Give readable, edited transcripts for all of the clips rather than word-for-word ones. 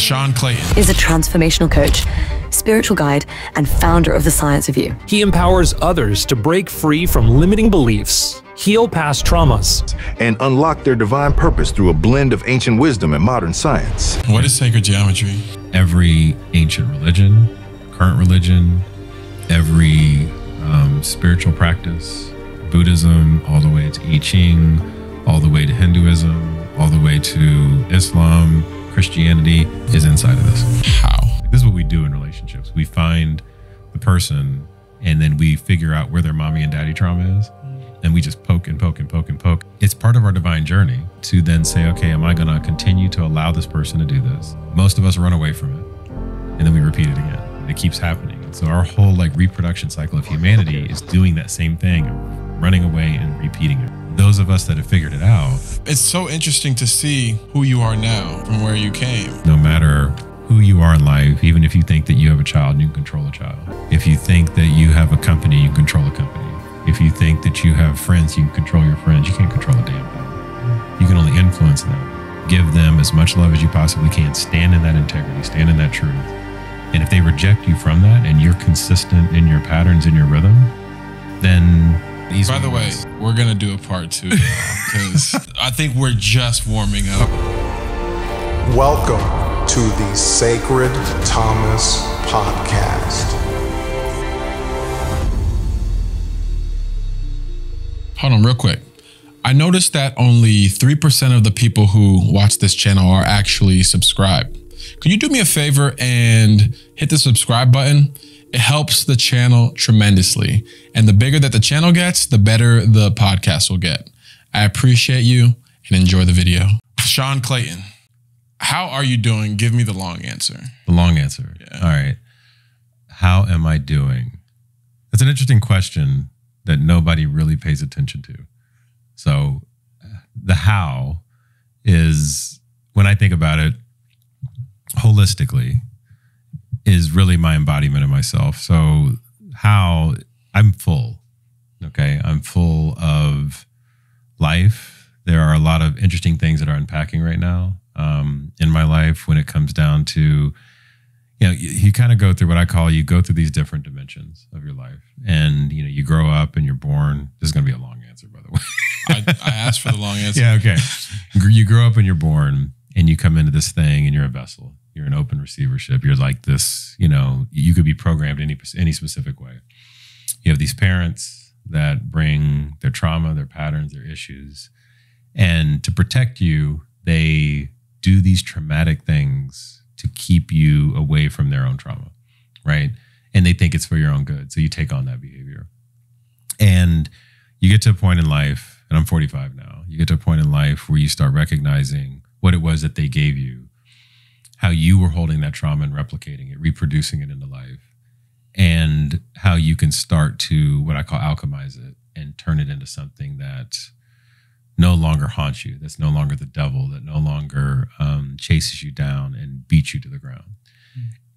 Sean Clayton is a transformational coach, spiritual guide, and founder of The Science of You. He empowers others to break free from limiting beliefs, heal past traumas, and unlock their divine purpose through a blend of ancient wisdom and modern science. What is sacred geometry? Every ancient religion, current religion, every spiritual practice, Buddhism, all the way to I Ching, all the way to Hinduism, all the way to Islam, Christianity is inside of this. How? This is what we do in relationships. We find the person and then we figure out where their mommy and daddy trauma is. And we just poke and poke and poke and poke. It's part of our divine journey to then say, okay, am I gonna continue to allow this person to do this? Most of us run away from it and then we repeat it again. And it keeps happening. And so our whole reproduction cycle of humanity is doing that same thing, running away and repeating it. Those of us that have figured it out. It's so interesting to see who you are now from where you came. No matter who you are in life, even if you think that you have a child, you can control a child. If you think that you have a company, you can control a company. If you think that you have friends, you can control your friends. You can't control a damn thing. You can only influence them. Give them as much love as you possibly can. Stand in that integrity, stand in that truth. And if they reject you from that and you're consistent in your patterns, in your rhythm, then these By the way, we're going to do a part 2 because I think we're just warming up. Welcome to the Sacred Thomas Podcast. Hold on real quick. I noticed that only 3% of the people who watch this channel are actually subscribed. Could you do me a favor and hit the subscribe button? It helps the channel tremendously. And the bigger that the channel gets, the better the podcast will get. I appreciate you and enjoy the video. Sean Clayton, how are you doing? Give me the long answer. The long answer. Yeah. All right. How am I doing? That's an interesting question that nobody really pays attention to. So the how is, when I think about it holistically, is really my embodiment of myself. So how I'm full, okay? I'm full of life. There are a lot of interesting things that are unpacking right now in my life when it comes down to, you kind of go through what I call, you go through these different dimensions of your life. And, you grow up and you're born. This is going to be a long answer, by the way. I asked for the long answer. Yeah, okay. You grow up and you're born and you come into this thing and you're a vessel. You're an open receivership. You're like this, you could be programmed any specific way. You have these parents that bring their trauma, their patterns, their issues. And to protect you, they do these traumatic things to keep you away from their own trauma, right? And they think it's for your own good. So you take on that behavior. And you get to a point in life, and I'm 45 now, you get to a point in life where you start recognizing what it was that they gave you, how you were holding that trauma and replicating it, reproducing it into life, and how you can start to, what I call, alchemize it and turn it into something that no longer haunts you, that's no longer the devil, that no longer chases you down and beats you to the ground.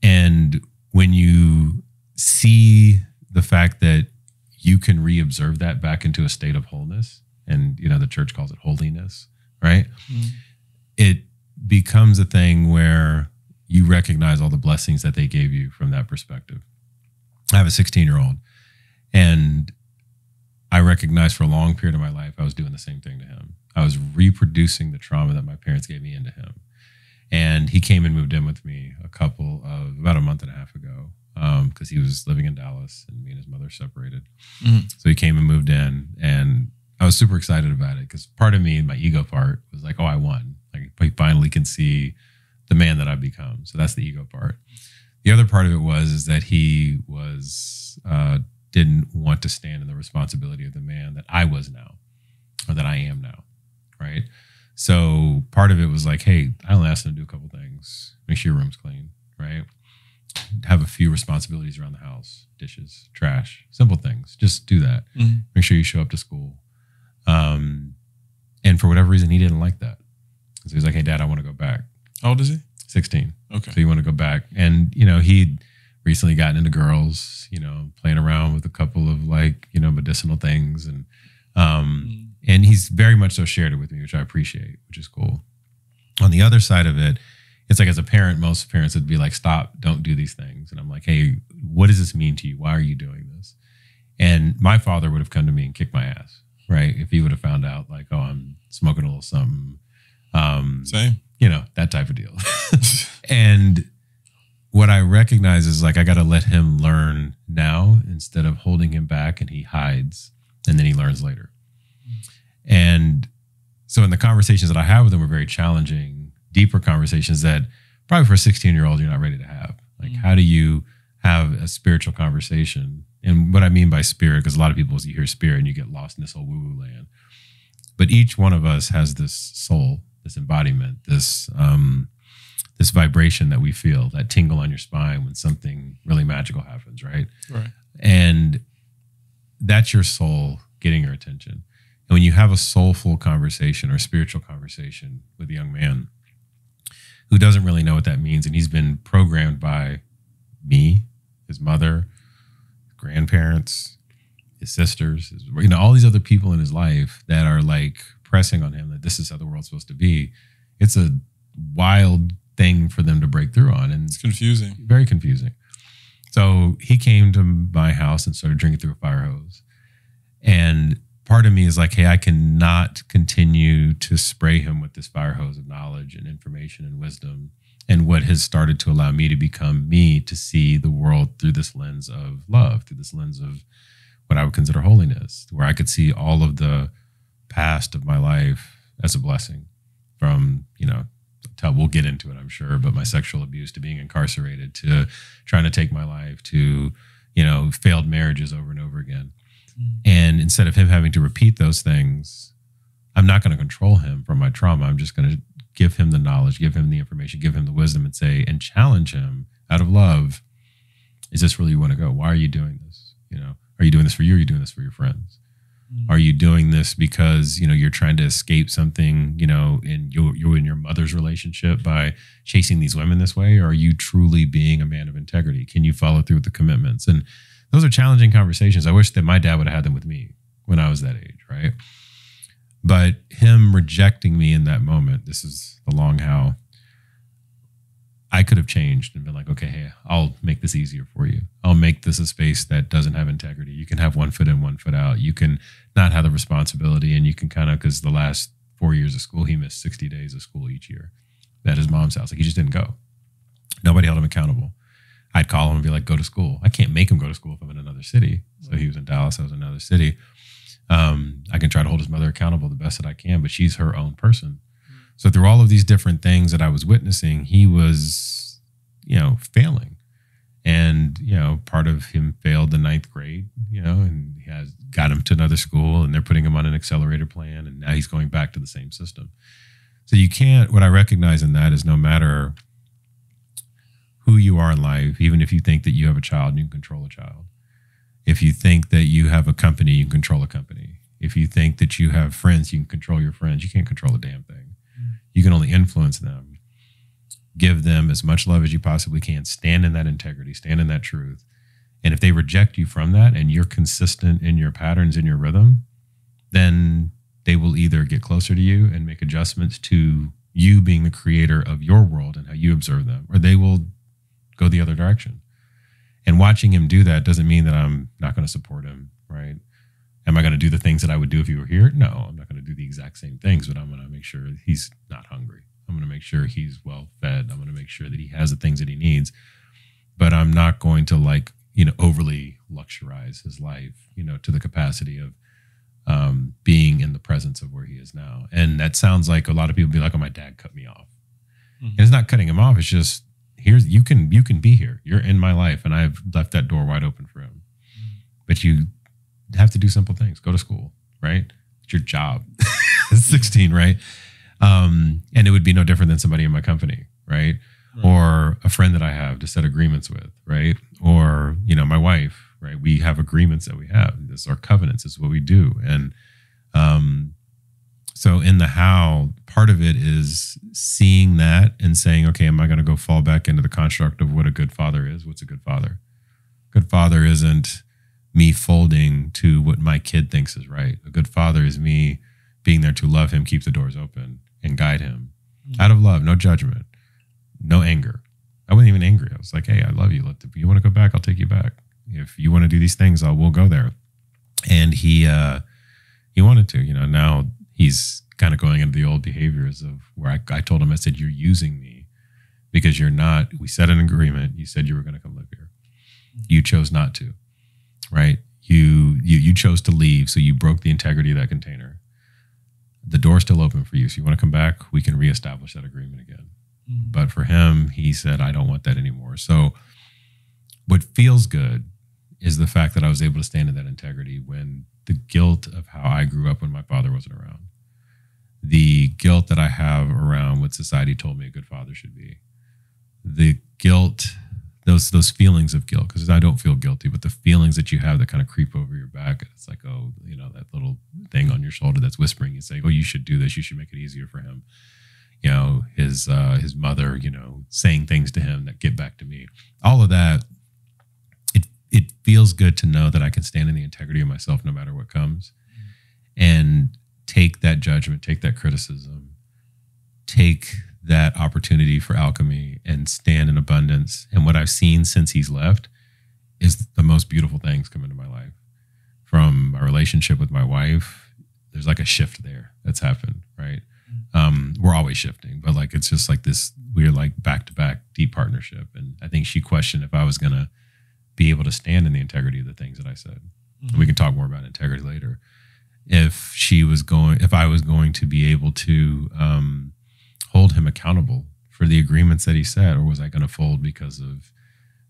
And when you see the fact that you can reobserve that back into a state of wholeness, and the church calls it holiness, right? It becomes a thing where you recognize all the blessings that they gave you from that perspective. I have a 16-year-old, and I recognized for a long period of my life, I was doing the same thing to him. I was reproducing the trauma that my parents gave me into him. And he came and moved in with me about a month and a half ago, because he was living in Dallas and me and his mother separated. So he came and moved in, and I was super excited about it because part of me, my ego part, was like, oh, I won. He finally can see the man that I've become. So that's the ego part. The other part of it is that he didn't want to stand in the responsibility of the man that I was now, or that I am now, right? So part of it was like, hey, I only asked him to do a couple things. Make sure your room's clean, right? Have a few responsibilities around the house, dishes, trash, simple things. Just do that. Make sure you show up to school. And for whatever reason, he didn't like that. So he was like, hey, Dad, I want to go back. How old is he? 16. Okay. So you want to go back. And, he'd recently gotten into girls, playing around with a couple of medicinal things. And he's very much so shared it with me, which I appreciate, which is cool. On the other side of it, it's like as a parent, most parents would be like, stop, don't do these things. And I'm like, hey, what does this mean to you? Why are you doing this? And my father would have come to me and kicked my ass, right? If he would have found out like, oh, I'm smoking a little something. Same. You know, that type of deal. And what I recognize is like, I got to let him learn now instead of holding him back, and he hides and then he learns later. And so in the conversations that I have with him were very challenging, deeper conversations that probably for a 16-year-old, you're not ready to have. Like, how do you have a spiritual conversation? And what I mean by spirit, because a lot of people, you hear spirit and you get lost in this whole woo-woo land. But each one of us has this soul, this embodiment, this vibration that we feel, that tingle on your spine when something really magical happens, right? Right. And that's your soul getting your attention. And when you have a soulful conversation or spiritual conversation with a young man who doesn't really know what that means, and he's been programmed by me, his mother, grandparents, his sisters, all these other people in his life that are like pressing on him that this is how the world's supposed to be. It's a wild thing for them to break through on. And it's confusing. Very confusing. So he came to my house and started drinking through a fire hose. And part of me is like, hey, I cannot continue to spray him with this fire hose of knowledge and information and wisdom, and what has started to allow me to become me, to see the world through this lens of love, through this lens of what I would consider holiness, where I could see all of the past of my life as a blessing, from, we'll get into it, I'm sure, but my sexual abuse to being incarcerated to trying to take my life to, failed marriages over and over again. And instead of him having to repeat those things, I'm not going to control him from my trauma. I'm just going to give him the knowledge, give him the information, give him the wisdom, and say, and challenge him out of love. Is this really you want to go? Why are you doing this? Are you doing this for you? Or are you doing this for your friends? Are you doing this because, you're trying to escape something, in you and your mother's relationship by chasing these women this way? Or are you truly being a man of integrity? Can you follow through with the commitments? And those are challenging conversations. I wish that my dad would have had them with me when I was that age, right? But him rejecting me in that moment, this is the long how. I could have changed and been like, okay, hey, I'll make this easier for you. I'll make this a space that doesn't have integrity. You can have 1 foot in, 1 foot out. You can not have the responsibility, and you can because the last 4 years of school, he missed 60 days of school each year at his mom's house. Like, he just didn't go. Nobody held him accountable. I'd call him and be like, go to school. I can't make him go to school if I'm in another city. So he was in Dallas, I was in another city. I can try to hold his mother accountable the best that I can, but she's her own person. So through all of these different things that I was witnessing, he was, failing. And, part of him failed the 9th grade, and he got him to another school, and they're putting him on an accelerator plan, and now he's going back to the same system. So what I recognize in that is, no matter who you are in life, even if you think that you have a child, you can control a child. If you think that you have a company, you can control a company. If you think that you have friends, you can control your friends. You can't control a damn thing. You can only influence them, give them as much love as you possibly can, stand in that integrity, stand in that truth. And if they reject you from that and you're consistent in your patterns, in your rhythm, then they will either get closer to you and make adjustments to you being the creator of your world and how you observe them, or they will go the other direction. And watching him do that doesn't mean that I'm not going to support him, right? Am I going to do the things that I would do if he were here? No, I'm not going to do the exact same things, but I'm going to make sure he's not hungry. I'm going to make sure he's well fed. I'm going to make sure that he has the things that he needs. But I'm not going to overly luxurize his life, to the capacity of being in the presence of where he is now. And that sounds like a lot of people be like, oh, my dad cut me off. Mm-hmm. And it's not cutting him off. It's just, you can be here. You're in my life, and I've left that door wide open for him. Mm-hmm. But you have to do simple things. Go to school, right? It's your job. 16, right? And it would be no different than somebody in my company, right? Or a friend that I have to set agreements with, right? Or, my wife, right? We have agreements that we have. This is our covenants. This is what we do. And so in the how, part of it is seeing that and saying, okay, am I going to go fall back into the construct of what a good father is? What's a good father? Good father isn't me folding to what my kid thinks is right. A good father is me being there to love him, keep the doors open, and guide him out of love, no judgment. no anger. I wasn't even angry. I was like, hey, I love you. If you want to go back, I'll take you back. If you want to do these things, we'll go there. And he wanted to, now he's kind of going into the old behaviors of where I told him, I said, you're using me because you're not, we set an agreement. You said you were going to come live here. You chose not to, right? You chose to leave. So you broke the integrity of that container. The door's still open for you. So you want to come back, we can reestablish that agreement again. Mm-hmm. But for him, he said, I don't want that anymore. So what feels good is the fact that I was able to stand in that integrity when the guilt of how I grew up when my father wasn't around, the guilt that I have around what society told me a good father should be, the guilt, those feelings of guilt, because I don't feel guilty, but the feelings that you have that kind of creep over your back, it's like, oh, that little thing on your shoulder that's whispering and saying, oh, you should do this, you should make it easier for him. His mother, saying things to him that get back to me. All of that, it feels good to know that I can stand in the integrity of myself no matter what comes, and take that judgment, take that criticism, take that opportunity for alchemy and stand in abundance. And what I've seen since he's left is the most beautiful things come into my life. From my relationship with my wife, there's like a shift there that's happened, right? We're always shifting, but like, it's just like this, we're like back to back deep partnership. And I think she questioned if I was going to be able to stand in the integrity of the things that I said. Mm-hmm. We can talk more about integrity later. If I was going to be able to hold him accountable for the agreements that he said, or was I going to fold because of,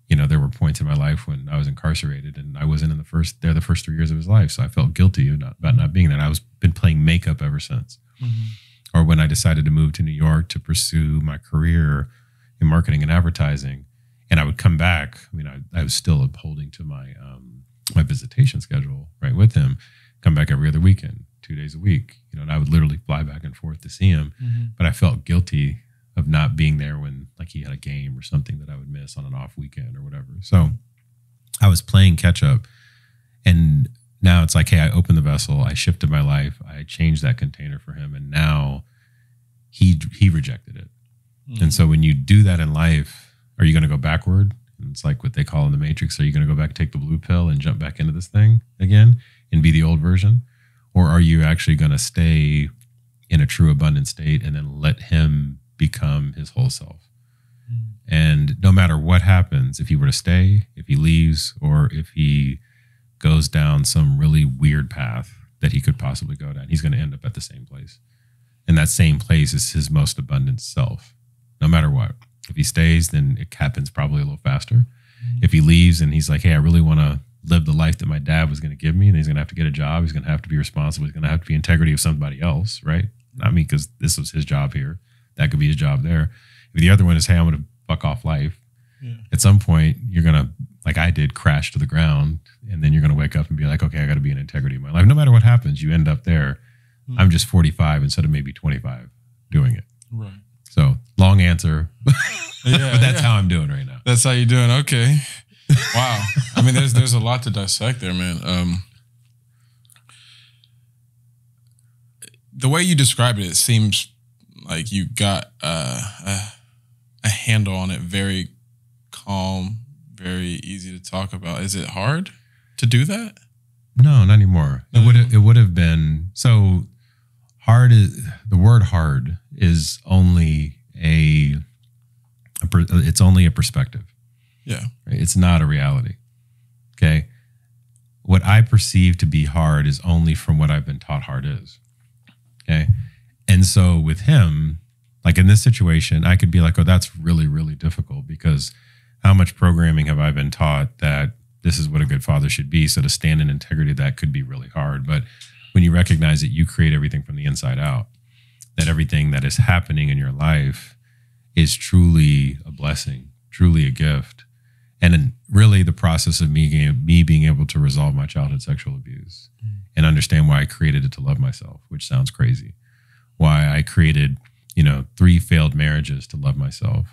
there were points in my life when I was incarcerated and I wasn't in the first 3 years of his life. So I felt guilty about not being there. I was been playing makeup ever since. Mm-hmm. Or when I decided to move to New York to pursue my career in marketing and advertising, and I would come back. I was still upholding to my my visitation schedule, right, with him. Come back every other weekend, 2 days a week. And I would literally fly back and forth to see him. Mm-hmm. But I felt guilty of not being there when like he had a game or something that I would miss on an off weekend or whatever. So I was playing catch up, and now it's like, hey, I opened the vessel, I shifted my life, I changed that container for him, and now he rejected it. Mm-hmm. And so when you do that in life, are you going to go backward? And it's like what they call in the Matrix. Are you going to go back, take the blue pill and jump back into this thing again and be the old version? Or are you actually going to stay in a true abundant state and then let him become his whole self? Mm-hmm. And no matter what happens, if he were to stay, if he leaves, or if he goes down some really weird path that he could possibly go down, he's going to end up at the same place. And that same place is his most abundant self, no matter what. If he stays, then it happens probably a little faster. Mm-hmm. If he leaves and he's like, hey, I really want to live the life that my dad was going to give me, and he's going to have to get a job, he's going to have to be responsible, he's going to have to be integrity of somebody else, right? Because this was his job here. That could be his job there. If the other one is, hey, I'm going to fuck off life. Yeah. At some point, you're going to, like I did, crash to the ground, and then you're going to wake up and be like, okay, I got to be in integrity in my life. No matter what happens, you end up there. Mm-hmm. I'm just 45 instead of maybe 25 doing it. Right. So long answer, yeah, but that's how I'm doing right now. That's how you're doing. Okay. Wow. There's a lot to dissect there, man. The way you describe it, it seems like you got a handle on it, very calm, very easy to talk about. Is it hard to do that? No, not anymore. It would have been. So hard is, the word hard is only it's only a perspective. Yeah. Right? It's not a reality. Okay. What I perceive to be hard is only from what I've been taught hard is. Okay. And so with him, like in this situation, I could be like, oh, that's really, really difficult, because how much programming have I been taught that this is what a good father should be? So to stand in integrity, that could be really hard. But when you recognize that you create everything from the inside out, that everything that is happening in your life is truly a blessing, truly a gift. And then really the process of me being able to resolve my childhood sexual abuse and understand why I created it to love myself, which sounds crazy. Why I created, 3 failed marriages to love myself,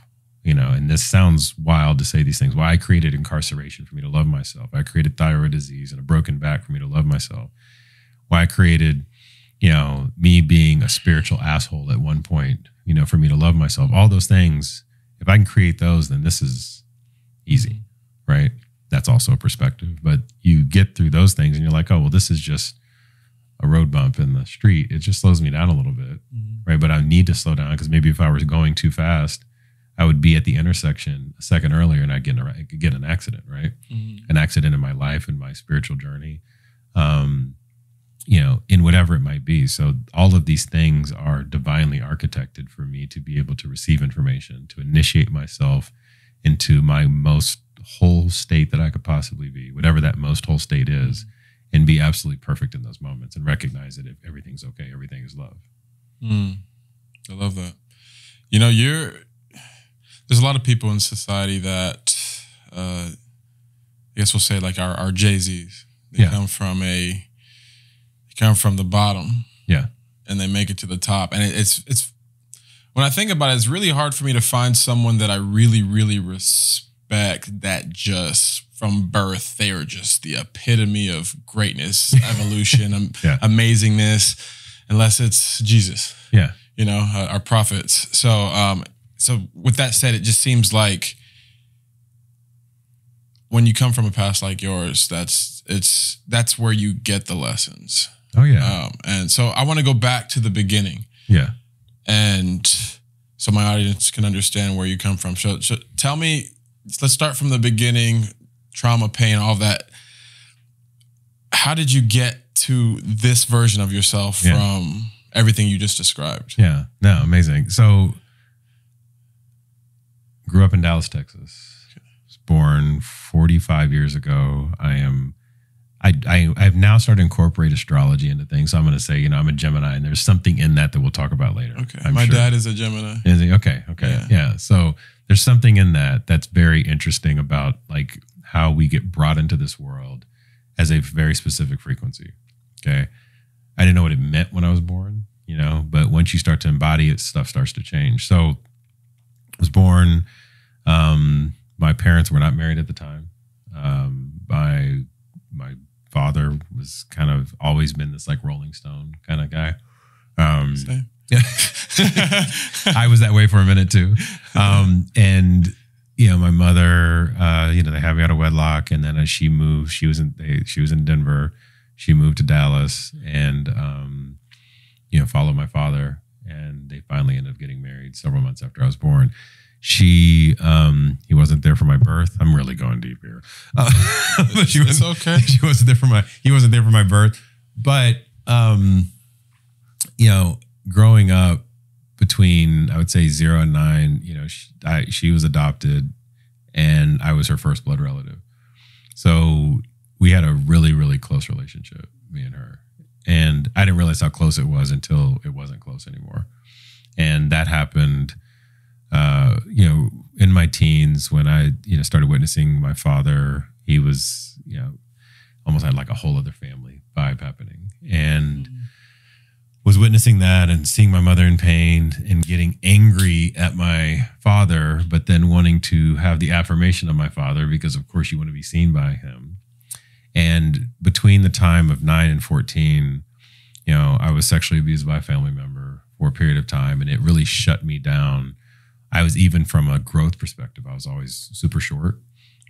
and this sounds wild to say these things. Why I created incarceration for me to love myself. I created thyroid disease and a broken back for me to love myself. Why I created, me being a spiritual asshole at one point, for me to love myself. All those things, if I can create those, then this is easy, right? That's also a perspective. But you get through those things and you're like, oh, well, this is just a road bump in the street. It just slows me down a little bit, right? But I need to slow down because maybe if I was going too fast, I would be at the intersection a second earlier and I'd get an accident, right? An accident in my life and my spiritual journey, in whatever it might be. So all of these things are divinely architected for me to be able to receive information, to initiate myself into my most whole state that I could possibly be, whatever that most whole state is, and be absolutely perfect in those moments and recognize that if everything's okay, everything is love. I love that. There's a lot of people in society that, I guess we'll say like our Jay-Z's. They come from the bottom. Yeah. And they make it to the top. And it's when I think about it, it's really hard for me to find someone that I really, really respect that just from birth, they are just the epitome of greatness, evolution, amazingness, unless it's Jesus. Yeah. Our prophets. So with that said, it just seems like when you come from a past like yours, that's where you get the lessons. Oh yeah. And so I want to go back to the beginning. Yeah. And so my audience can understand where you come from. So tell me, let's start from the beginning, trauma, pain, all that. How did you get to this version of yourself from everything you just described? Yeah. No, amazing. So grew up in Dallas, Texas. Was born 45 years ago. I've now started to incorporate astrology into things. So I'm going to say, I'm a Gemini, and there's something in that we'll talk about later. Okay. My dad is a Gemini. Is he? Okay. Yeah. So there's something in that's very interesting about like how we get brought into this world as a very specific frequency. Okay. I didn't know what it meant when I was born, but once you start to embody it, stuff starts to change. So I was born, my parents were not married at the time. My father was kind of always been this like Rolling Stone kind of guy. Same. I was that way for a minute too. And my mother, they had me out of wedlock, and then as she moved, she was in Denver. She moved to Dallas and, followed my father, and they finally ended up getting married several months after I was born. He wasn't there for my birth. I'm really going deep here. It's okay. He wasn't there for my birth. But, growing up between, I would say 0 and 9, she was adopted and I was her first blood relative. So we had a really, really close relationship, me and her. And I didn't realize how close it was until it wasn't close anymore. And that happened, in my teens when I, started witnessing my father. He was, almost had like a whole other family vibe happening, and was witnessing that and seeing my mother in pain and getting angry at my father, but then wanting to have the affirmation of my father because, of course, you want to be seen by him. And between the time of 9 and 14, I was sexually abused by a family member for a period of time, and it really shut me down. I was, even from a growth perspective, I was always super short,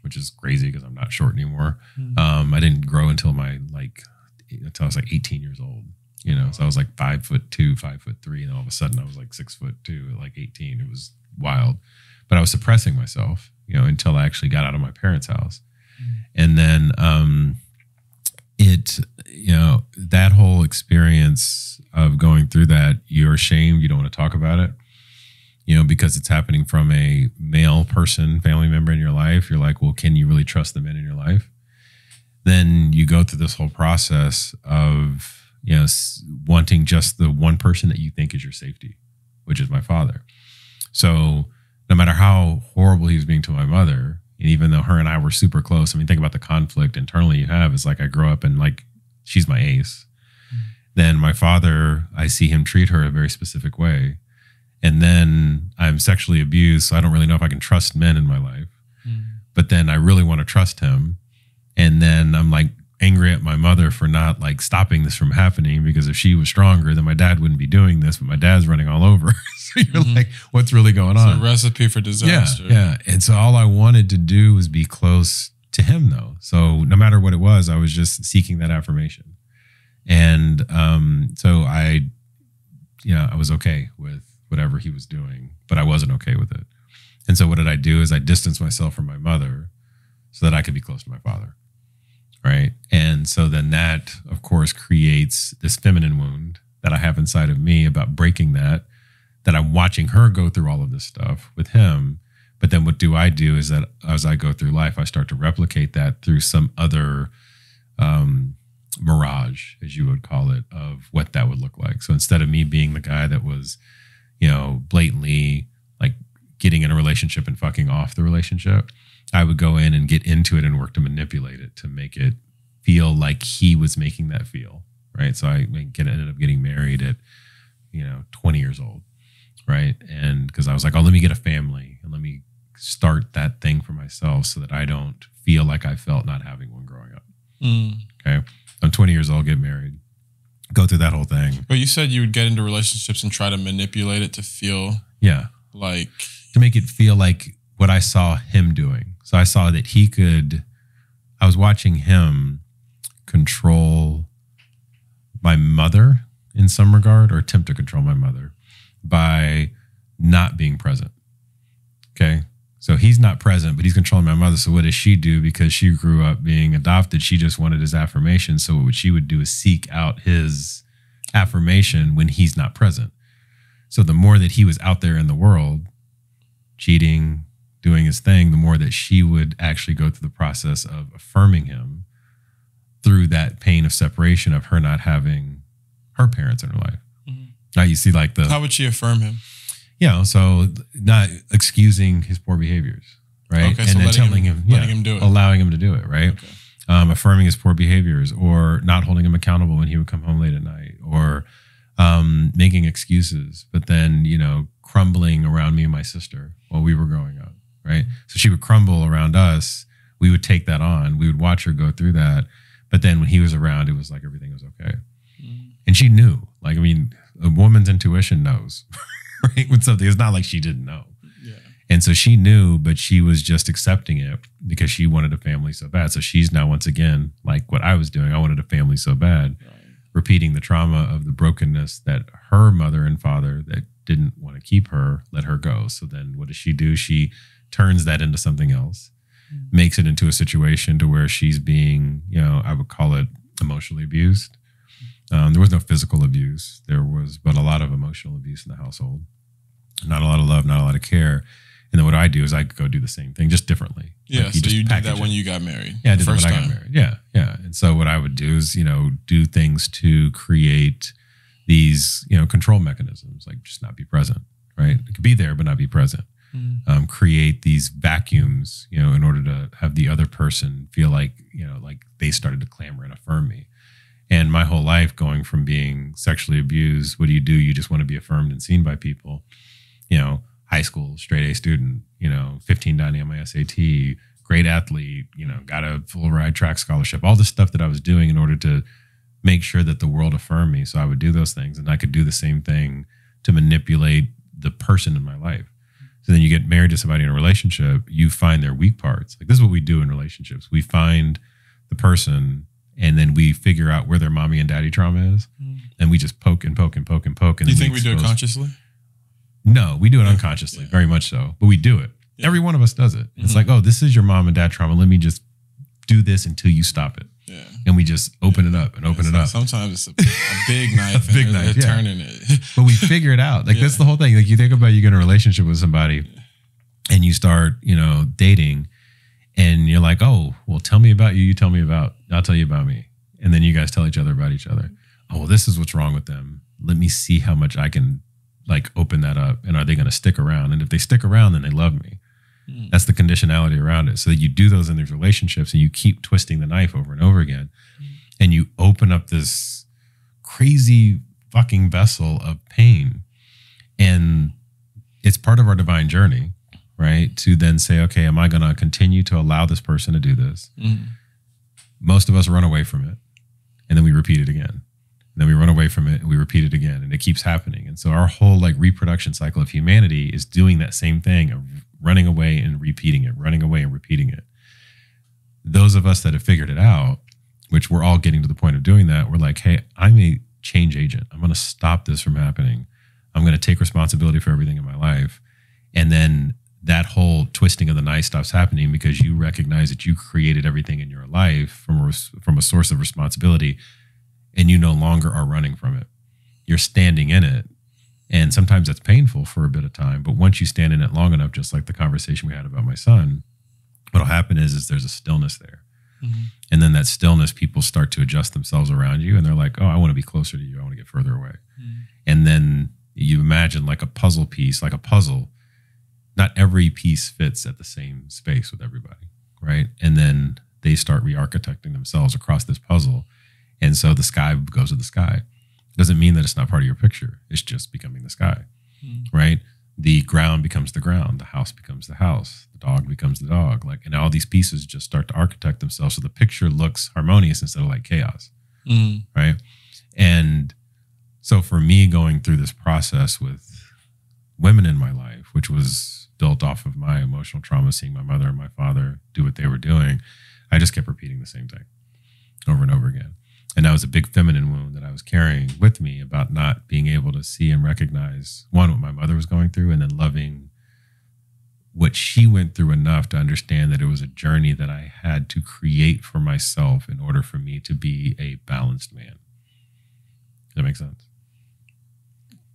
which is crazy because I'm not short anymore. I didn't grow until I was like 18 years old. So I was like 5'2", 5'3", and all of a sudden I was like 6'2" at like 18. It was wild, but I was suppressing myself, until I actually got out of my parents' house. And then, that whole experience of going through that, you're ashamed, you don't want to talk about it, because it's happening from a male person, family member in your life. You're like, well, can you really trust the men in your life? Then you go through this whole process of, wanting just the one person that you think is your safety, which is my father. So no matter how horrible he was being to my mother, and even though her and I were super close, think about the conflict internally you have. It's like I grow up and like, she's my ace. Then my father, I see him treat her a very specific way. And then I'm sexually abused, so I don't really know if I can trust men in my life. But then I really want to trust him. And then I'm like angry at my mother for not like stopping this from happening, because if she was stronger, then my dad wouldn't be doing this, but my dad's running all over. So you're like, what's really going on? It's a recipe for disaster. Yeah. And so all I wanted to do was be close to him though. So no matter what it was, I was just seeking that affirmation. And so I was okay with whatever he was doing, but I wasn't okay with it. And so what did I do is I distanced myself from my mother so that I could be close to my father. Right. And so then that, of course, creates this feminine wound that I have inside of me about breaking that I'm watching her go through all of this stuff with him. But then what do is that as I go through life, I start to replicate that through some other mirage, as you would call it, of what that would look like. So instead of me being the guy that was, blatantly like getting in a relationship and fucking off the relationship, I would go in and get into it and work to manipulate it to make it feel like he was making that feel, right? So I ended up getting married at, 20 years old, right? And because I was like, oh, let me get a family and let me start that thing for myself so that I don't feel like I felt not having one growing up. Okay. I'm 20 years old, get married, go through that whole thing. But you said you would get into relationships and try to manipulate it to feel like... To make it feel like what I saw him doing. So I saw that I was watching him control my mother in some regard, or attempt to control my mother by not being present. Okay. So he's not present, but he's controlling my mother. So what does she do? Because she grew up being adopted, she just wanted his affirmation. So what she would do is seek out his affirmation when he's not present. So the more that he was out there in the world, cheating, doing his thing, the more that she would actually go through the process of affirming him through that pain of separation of her not having her parents in her life. Now you see like how would she affirm him? So not excusing his poor behaviors, right? Okay, and so then letting him do it. Allowing him to do it, right? Okay. Affirming his poor behaviors, or not holding him accountable when he would come home late at night, or making excuses, but then, crumbling around me and my sister while we were growing up, right? So she would crumble around us. We would take that on. We would watch her go through that. But then when he was around, it was like everything was okay. And she knew, like, a woman's intuition knows, right? With something, it's not like she didn't know. Yeah. And so she knew, but she was just accepting it because she wanted a family so bad. So she's now, once again, like what I was doing, I wanted a family so bad, repeating the trauma of the brokenness that her mother and father that didn't want to keep her, let her go. So then what does she do? She turns that into something else, makes it into a situation to where she's being, I would call it emotionally abused. There was no physical abuse. There was, but a lot of emotional abuse in the household. Not a lot of love, not a lot of care. And then what I do is I go do the same thing, just differently. Yeah, like so you did that it. when you got married. Yeah, I did that when I got married. Yeah. And so what I would do is, do things to create these, control mechanisms, like just not be present, right? It could be there, but not be present. Create these vacuums, in order to have the other person feel like, like they started to clamor and affirm me. And my whole life going from being sexually abused, what do? You just want to be affirmed and seen by people, high school, straight A student, 15.90 on my SAT, great athlete, got a full ride track scholarship, all the stuff that I was doing in order to make sure that the world affirmed me. So I would do those things, and I could do the same thing to manipulate the person in my life. So then you get married to somebody in a relationship, you find their weak parts. Like this is what we do in relationships. We find the person and then we figure out where their mommy and daddy trauma is. And we just poke and poke and poke and poke. And do you think we do it consciously? No, we do it unconsciously, very much so. But we do it. Yeah. Every one of us does it. It's like, oh, this is your mom and dad trauma. Let me just do this until you stop it. Yeah. And we just open it up and open it up. Sometimes it's a big knife. A big knife, yeah. Turning it. But we figure it out. Like that's the whole thing. Like you think about you get in a relationship with somebody and you start, dating and you're like, oh, well, tell me about you. You tell me about, I'll tell you about me. And then you guys tell each other about each other. Oh, well, this is what's wrong with them. Let me see how much I can like open that up. And are they going to stick around? And if they stick around, then they love me. That's the conditionality around it. So that you do those in these relationships and you keep twisting the knife over and over again. And you open up this crazy fucking vessel of pain. And it's part of our divine journey, right? To then say, okay, am I going to continue to allow this person to do this? most of us run away from it, and then we repeat it again. And then we run away from it and we repeat it again, and it keeps happening. And so our whole like reproduction cycle of humanity is doing that same thing of running away and repeating it, running away and repeating it. Those of us that have figured it out, which we're all getting to the point of doing that, we're like, hey, I'm a change agent. I'm going to stop this from happening. I'm going to take responsibility for everything in my life. And then that whole twisting of the knife stops happening because you recognize that you created everything in your life from a source of responsibility, and you no longer are running from it. You're standing in it. And sometimes that's painful for a bit of time. But once you stand in it long enough, just like the conversation we had about my son, what'll happen is there's a stillness there. Mm-hmm. And then that stillness, people start to adjust themselves around you, and they're like, oh, I want to be closer to you. I want to get further away. Mm-hmm. And then you imagine like a puzzle piece, like a puzzle. Not every piece fits at the same space with everybody, right? And then they start re-architecting themselves across this puzzle. And so the sky goes to the sky. Doesn't mean that it's not part of your picture. It's just becoming the sky, right? The ground becomes the ground. The house becomes the house. The dog becomes the dog. Like, and all these pieces just start to architect themselves so the picture looks harmonious instead of like chaos, right? And so for me going through this process with women in my life, which was built off of my emotional trauma, seeing my mother and my father do what they were doing, I just kept repeating the same thing over and over again. And that was a big feminine wound that I was carrying with me about not being able to see and recognize, one, what my mother was going through, and then loving what she went through enough to understand that it was a journey that I had to create for myself in order for me to be a balanced man. Does that make sense?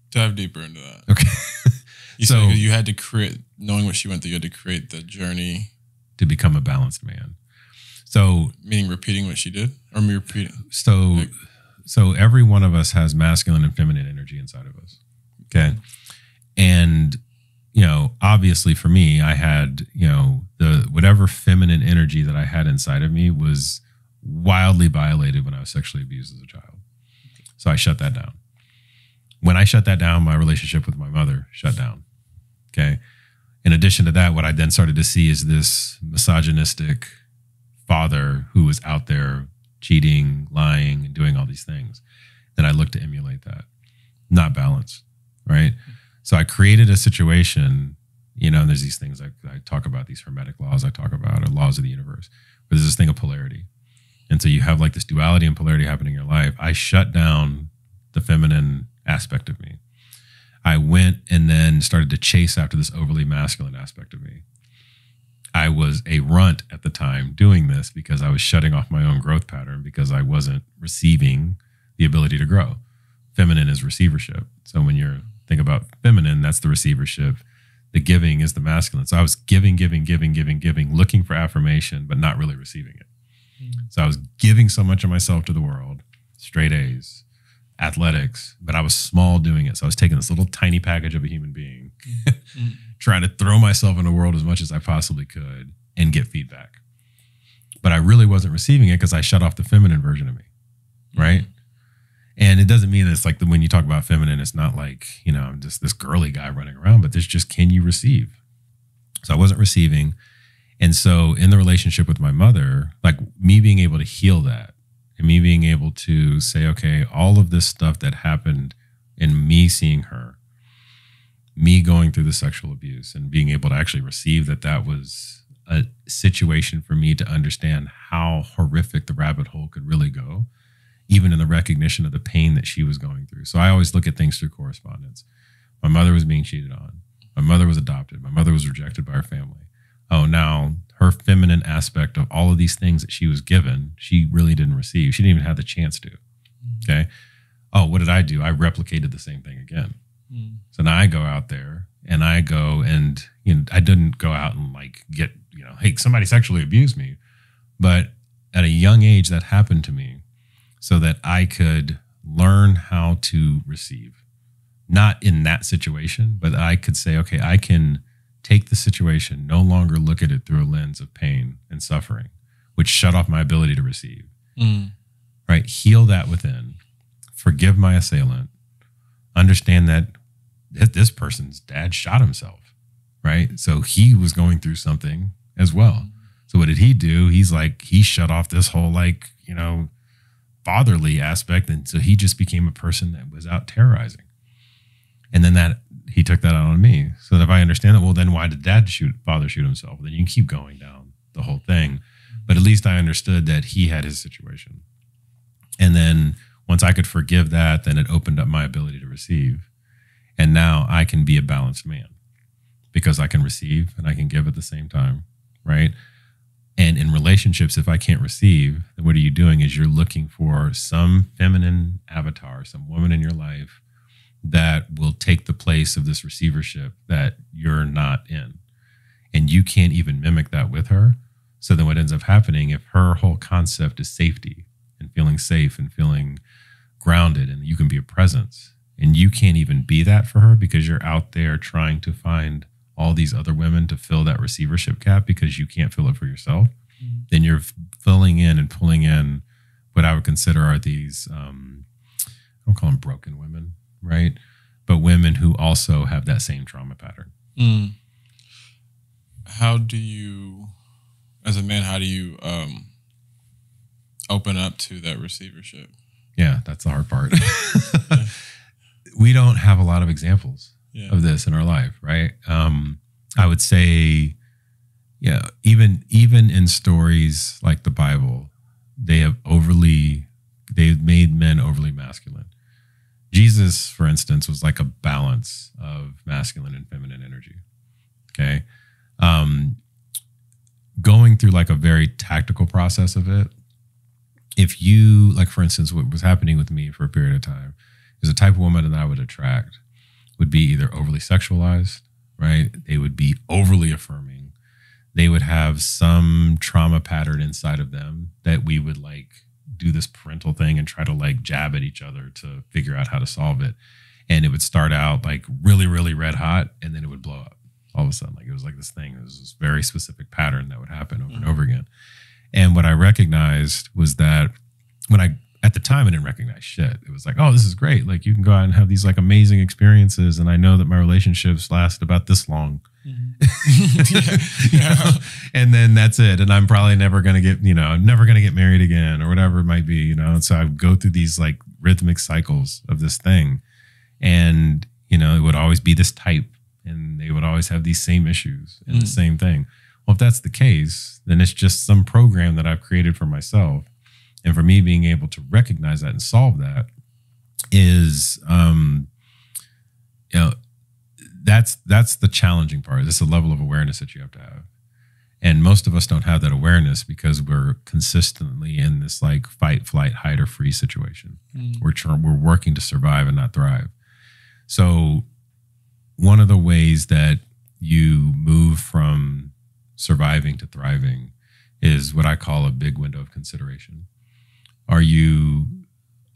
Dive deeper into that. Okay. So you had to create, knowing what she went through, you had to create the journey to become a balanced man. So, meaning repeating what she did, or me repeating? So every one of us has masculine and feminine energy inside of us. Okay. And, you know, obviously for me, I had, you know, the whatever feminine energy that I had inside of me was wildly violated when I was sexually abused as a child. So I shut that down. When I shut that down, my relationship with my mother shut down. Okay. In addition to that, what I then started to see is this misogynistic father who was out there cheating, lying, and doing all these things. Then I looked to emulate that. Not balanced, right? So I created a situation, you know, and there's these things I talk about, these hermetic laws I talk about, or laws of the universe, but there's this thing of polarity. And so you have like this duality and polarity happening in your life. I shut down the feminine aspect of me. I went and then started to chase after this overly masculine aspect of me. I was a runt at the time doing this because I was shutting off my own growth pattern because I wasn't receiving the ability to grow. Feminine is receivership. So when you think about feminine, that's the receivership. The giving is the masculine. So I was giving, looking for affirmation, but not really receiving it. So I was giving so much of myself to the world, straight A's, athletics, but I was small doing it. So I was taking this little tiny package of a human being, trying to throw myself in the world as much as I possibly could and get feedback. But I really wasn't receiving it because I shut off the feminine version of me, right? And it doesn't mean that it's like when you talk about feminine, it's not like, you know, I'm just this girly guy running around, but there's just, can you receive? So I wasn't receiving. And so in the relationship with my mother, like me being able to heal that and me being able to say, okay, all of this stuff that happened in me seeing her, me going through the sexual abuse and being able to actually receive that that was a situation for me to understand how horrific the rabbit hole could really go, even in the recognition of the pain that she was going through. So I always look at things through correspondence. My mother was being cheated on. My mother was adopted. My mother was rejected by her family. Oh, now her feminine aspect of all of these things that she was given, she really didn't receive. She didn't even have the chance to. Okay. Oh, what did I do? I replicated the same thing again. So now I go out there and I go and, you know, I didn't go out and like get, you know, hey, somebody sexually abused me. But at a young age that happened to me so that I could learn how to receive. Not in that situation, but I could say, okay, I can take the situation, no longer look at it through a lens of pain and suffering, which shut off my ability to receive. Right? Heal that within. Forgive my assailant. Understand that this person's dad shot himself, right? So he was going through something as well. So what did he do? He's like, he shut off this whole like, fatherly aspect. And so he just became a person that was out terrorizing. And then he took that out on me. So that if I understand that, well, then why did father shoot himself? Then you can keep going down the whole thing. But at least I understood that he had his situation. And then once I could forgive that, then it opened up my ability to receive. And now I can be a balanced man because I can receive and I can give at the same time, right? And in relationships, if I can't receive, then what are you doing is you're looking for some feminine avatar, some woman in your life that will take the place of this receivership that you're not in. And you can't even mimic that with her. So then what ends up happening, if her whole concept is safety and feeling safe and feeling grounded and you can be a presence, and you can't even be that for her because you're out there trying to find all these other women to fill that receivership gap because you can't fill it for yourself, then you're filling in and pulling in what I would consider are these, I don't call them broken women, right? But women who also have that same trauma pattern. How do you, as a man, how do you open up to that receivership? Yeah, that's the hard part. We don't have a lot of examples of this in our life, right? I would say, even in stories like the Bible, they've made men overly masculine. Jesus, for instance, was like a balance of masculine and feminine energy. Okay. Going through like a very tactical process of it. If you, like, for instance, what was happening with me for a period of time is the type of woman that I would attract would be either overly sexualized, right? They would be overly affirming. They would have some trauma pattern inside of them that we would like do this parental thing and try to like jab at each other to figure out how to solve it. And it would start out like really, really red hot, and then it would blow up all of a sudden. Like it was like this thing. It was this very specific pattern that would happen over and over again. And what I recognized was that at the time, I didn't recognize shit. It was like, oh, this is great. Like you can go out and have these like amazing experiences. And I know that my relationships last about this long. And then that's it. And I'm probably never going to get married again or whatever it might be, And so I would go through these like rhythmic cycles of this thing. And, it would always be this type and they would always have these same issues and the same thing. Well, if that's the case, then it's just some program that I've created for myself. And for me, being able to recognize that and solve that is, that's the challenging part. It's a level of awareness that you have to have. And most of us don't have that awareness because we're consistently in this like fight, flight, hide, or freeze situation. We're working to survive and not thrive. So one of the ways that you move from surviving to thriving is what I call a big window of consideration. Are you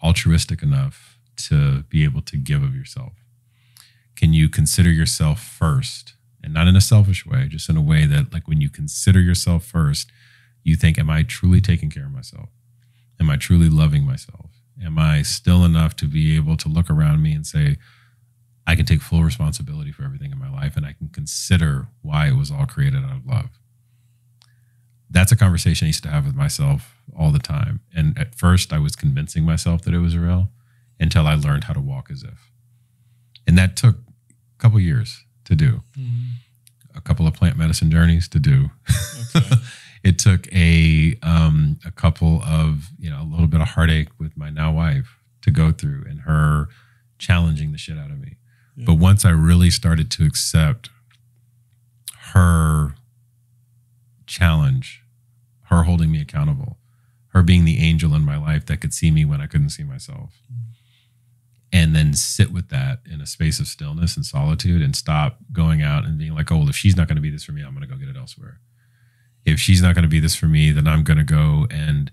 altruistic enough to be able to give of yourself? Can you consider yourself first? And not in a selfish way, just in a way that like when you consider yourself first, you think, am I truly taking care of myself? Am I truly loving myself? Am I still enough to be able to look around me and say, I can take full responsibility for everything in my life and I can consider why it was all created out of love? That's a conversation I used to have with myself all the time. And at first I was convincing myself that it was real until I learned how to walk as if. And that took a couple years to do, a couple of plant medicine journeys to do. Okay. It took a couple of, a little bit of heartache with my now wife to go through and her challenging the shit out of me. Yeah. But once I really started to accept her challenge, her holding me accountable, her being the angel in my life that could see me when I couldn't see myself. And then sit with that in a space of stillness and solitude and stop going out and being like, oh, well, if she's not going to be this for me, I'm going to go get it elsewhere. If she's not going to be this for me, then I'm going to go and,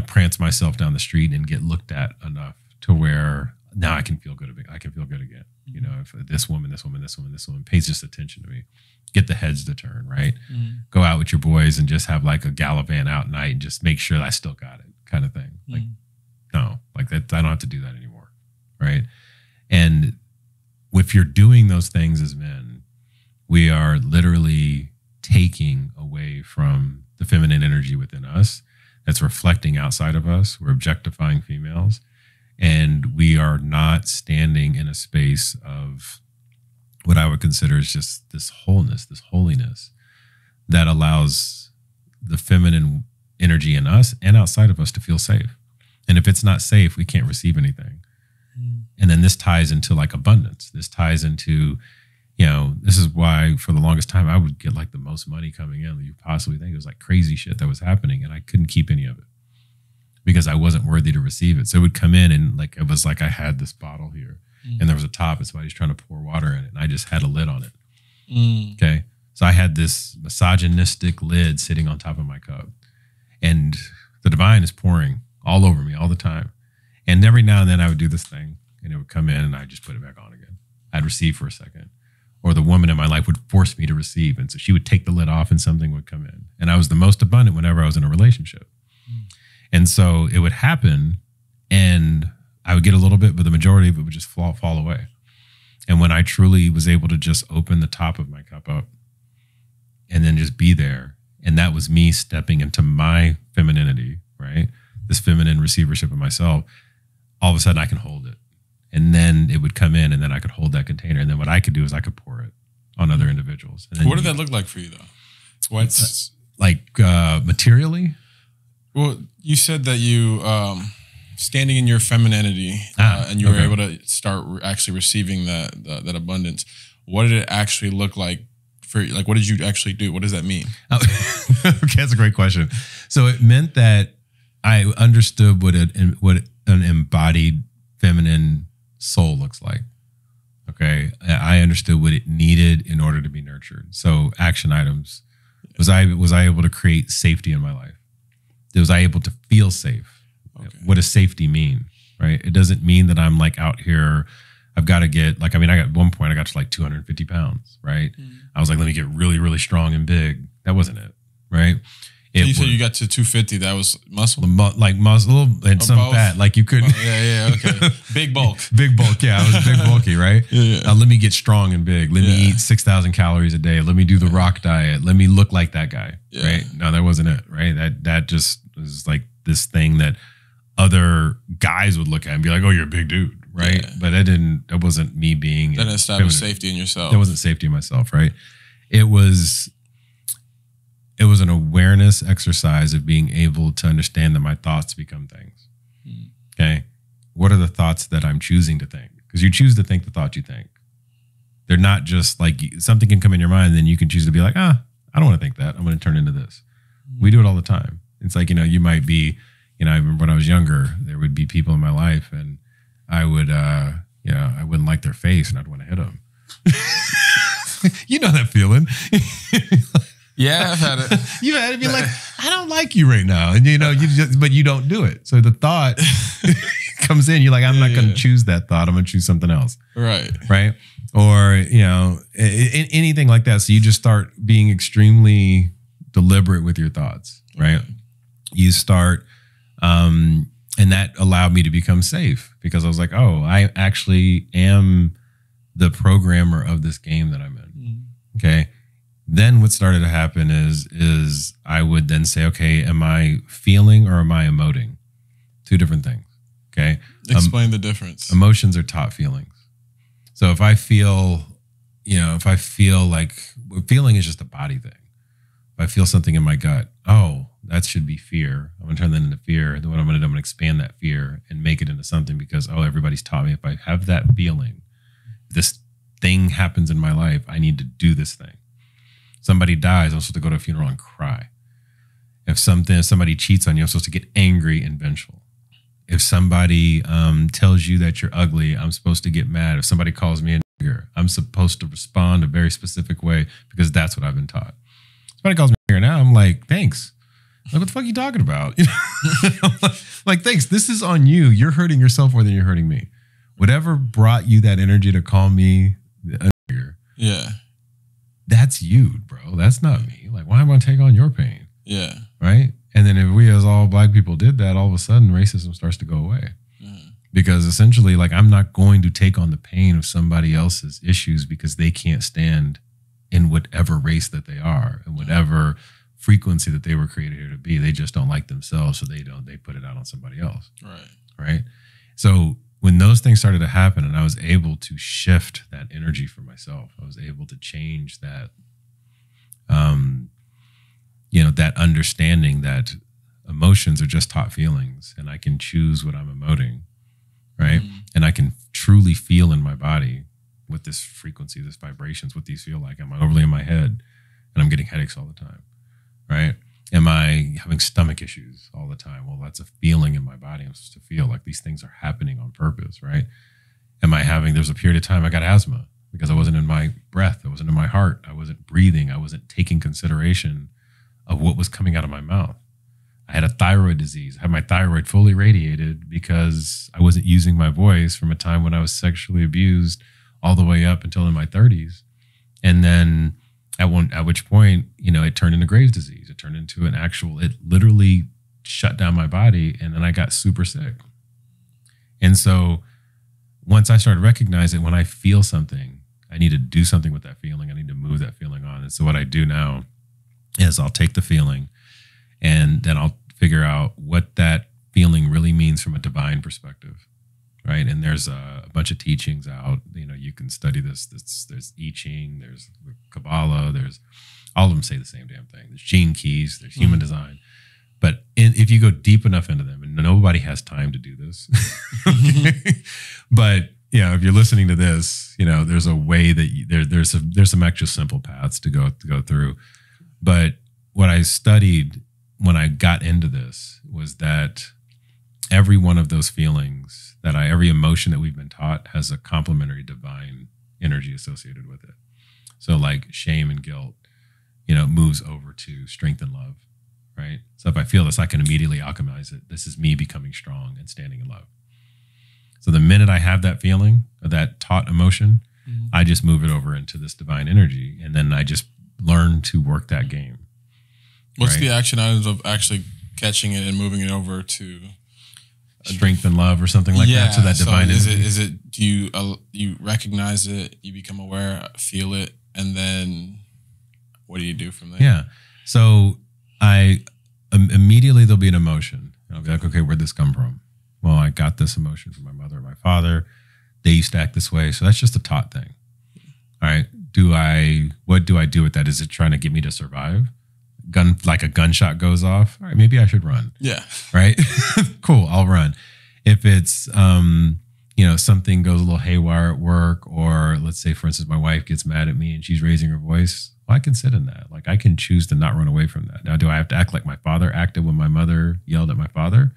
prance myself down the street and get looked at enough to where now I can feel good. I can feel good again. If this woman pays just attention to me, get the heads to turn, right? Go out with your boys and just have like a gallivant out night and just make sure I still got it kind of thing. Like, no, like that, I don't have to do that anymore. Right. And if you're doing those things as men, we are literally taking away from the feminine energy within us that's reflecting outside of us. We're objectifying females, and we are not standing in a space of what I would consider is just this wholeness, this holiness that allows the feminine energy in us and outside of us to feel safe. And if it's not safe, we can't receive anything. And then this ties into like abundance. This ties into, this is why for the longest time I would get like the most money coming in that you possibly think. It was like crazy shit that was happening, and I couldn't keep any of it because I wasn't worthy to receive it. So it would come in, and like it was like I had this bottle here, and there was a top, and somebody's trying to pour water in it, and I just had a lid on it. Okay, so I had this misogynistic lid sitting on top of my cup, and the divine is pouring all over me all the time. And every now and then I would do this thing, and it would come in, and I'd just put it back on again. I'd receive for a second. Or the woman in my life would force me to receive. And so she would take the lid off and something would come in. And I was the most abundant whenever I was in a relationship. And so it would happen, and I would get a little bit, but the majority of it would just fall away. And when I truly was able to just open the top of my cup up and then just be there, and that was me stepping into my femininity, right? This feminine receivership of myself, all of a sudden I can hold it. And then it would come in, and then I could hold that container. And then what I could do is I could pour it on other individuals. And then what did that look like for you though? What's like materially? Well, you said that you standing in your femininity and you were able to start actually receiving that abundance. What did it actually look like for you? Like, what did you actually do? What does that mean? Okay, that's a great question. So it meant that I understood what an embodied feminine soul looks like. Okay, I understood what it needed in order to be nurtured. So action items. Was I able to create safety in my life? Was I able to feel safe? Okay. What does safety mean? Right? It doesn't mean that I'm like out here. I've got to get like, I got at one point I got to like 250 pounds. Right? I was like, let me get really, really strong and big. That wasn't it. Right? So you said you got to 250. That was muscle, like muscle and some both? fat. Like you couldn't. Okay. Big bulk. Big bulk. Yeah, I was big bulky, right? Yeah. Let me get strong and big. Let me eat 6,000 calories a day. Let me do the rock diet. Let me look like that guy. Yeah. Right? No, that wasn't it. Right? That just was like this thing that other guys would look at and be like, "Oh, you're a big dude," right? Yeah. But that wasn't me being. That established safety in yourself. That wasn't safety in myself, right? It was an awareness exercise of being able to understand that my thoughts become things. Okay. What are the thoughts that I'm choosing to think? Because you choose to think the thoughts you think. They're not just like something can come in your mind, and then you can choose to be like, I don't want to think that. I'm going to turn into this. We do it all the time. It's like, you might be, I remember when I was younger, there would be people in my life, and I would, I wouldn't like their face, and I'd want to hit them. You know that feeling. Yeah, I've had it. You've had it. Be like, I don't like you right now, and but you don't do it. So the thought comes in. You're like, I'm not going to choose that thought. I'm going to choose something else. Right. Right. Or anything like that. So you just start being extremely deliberate with your thoughts. Right. Okay. You start, and that allowed me to become safe because I was like, oh, I actually am the programmer of this game that I'm in. Okay. Then what started to happen is I would then say, okay, am I feeling or am I emoting? Two different things. Okay. Explain the difference. Emotions are taught feelings. So if I feel like feeling is just a body thing. If I feel something in my gut, that should be fear. I'm going to turn that into fear. Then what I'm going to do, I'm going to expand that fear and make it into something because, everybody's taught me if I have that feeling, this thing happens in my life, I need to do this thing. Somebody dies, I'm supposed to go to a funeral and cry. If somebody cheats on you, I'm supposed to get angry and vengeful. If somebody tells you that you're ugly, I'm supposed to get mad. If somebody calls me a nigger, I'm supposed to respond a very specific way because that's what I've been taught. Somebody calls me a nigger now, I'm like, thanks. Like, what the fuck are you talking about? Like, thanks. This is on you. You're hurting yourself more than you're hurting me. Whatever brought you that energy to call me a nigger. Yeah. That's you, bro. That's not me. Like, why am I going to take on your pain? Yeah. Right? And then if we as all black people did that, all of a sudden racism starts to go away. Because essentially, like, I'm not going to take on the pain of somebody else's issues because they can't stand in whatever race that they are and whatever frequency that they were created here to be. They just don't like themselves, so they put it out on somebody else. Right. So when those things started to happen and I was able to shift that energy for myself, I was able to change that, that understanding that emotions are just taught feelings and I can choose what I'm emoting, right? And I can truly feel in my body what this frequency, this vibrations, what these feel like. Am I overly in my head and I'm getting headaches all the time, right? Am I having stomach issues all the time? Well, that's a feeling in my body. I'm supposed to feel like these things are happening on purpose, right? There's a period of time I got asthma because I wasn't in my breath. I wasn't in my heart. I wasn't breathing. I wasn't taking consideration of what was coming out of my mouth. I had a thyroid disease. I had my thyroid fully radiated because I wasn't using my voice from a time when I was sexually abused all the way up until in my 30s. And then at which point, it turned into Graves' disease. It turned into it literally shut down my body. And then I got super sick. And so once I started recognizing when I feel something, I need to do something with that feeling. I need to move that feeling on. And so what I do now is I'll take the feeling and then I'll figure out what that feeling really means from a divine perspective, right? And there's a bunch of teachings out. You can study this. There's I Ching, there's Kabbalah, there's all of them say the same damn thing. There's gene keys, there's human design. But if you go deep enough into them, and nobody has time to do this, but if you're listening to this, there's a way that there's some actual simple paths to go through. But what I studied when I got into this was that every one of those feelings every emotion that we've been taught has a complementary divine energy associated with it. So like shame and guilt, moves over to strength and love, right? So if I feel this, I can immediately alchemize it. This is me becoming strong and standing in love. So the minute I have that feeling, that taught emotion, I just move it over into this divine energy. And then I just learn to work that game. What's the action items of actually catching it and moving it over to strength and love or something like that? So that divine energy. Is it, do you recognize it, you become aware, feel it, and then what do you do from there? Yeah. So immediately there'll be an emotion. I'll be like, okay, where'd this come from? Well, I got this emotion from my mother and my father. They used to act this way. So that's just a taught thing. All right. What do I do with that? Is it trying to get me to survive? Like a gunshot goes off. All right, maybe I should run. Yeah. Right. Cool. I'll run. If it's, something goes a little haywire at work, or let's say, for instance, my wife gets mad at me and she's raising her voice. Well, I can sit in that. Like I can choose to not run away from that. Now, do I have to act like my father acted when my mother yelled at my father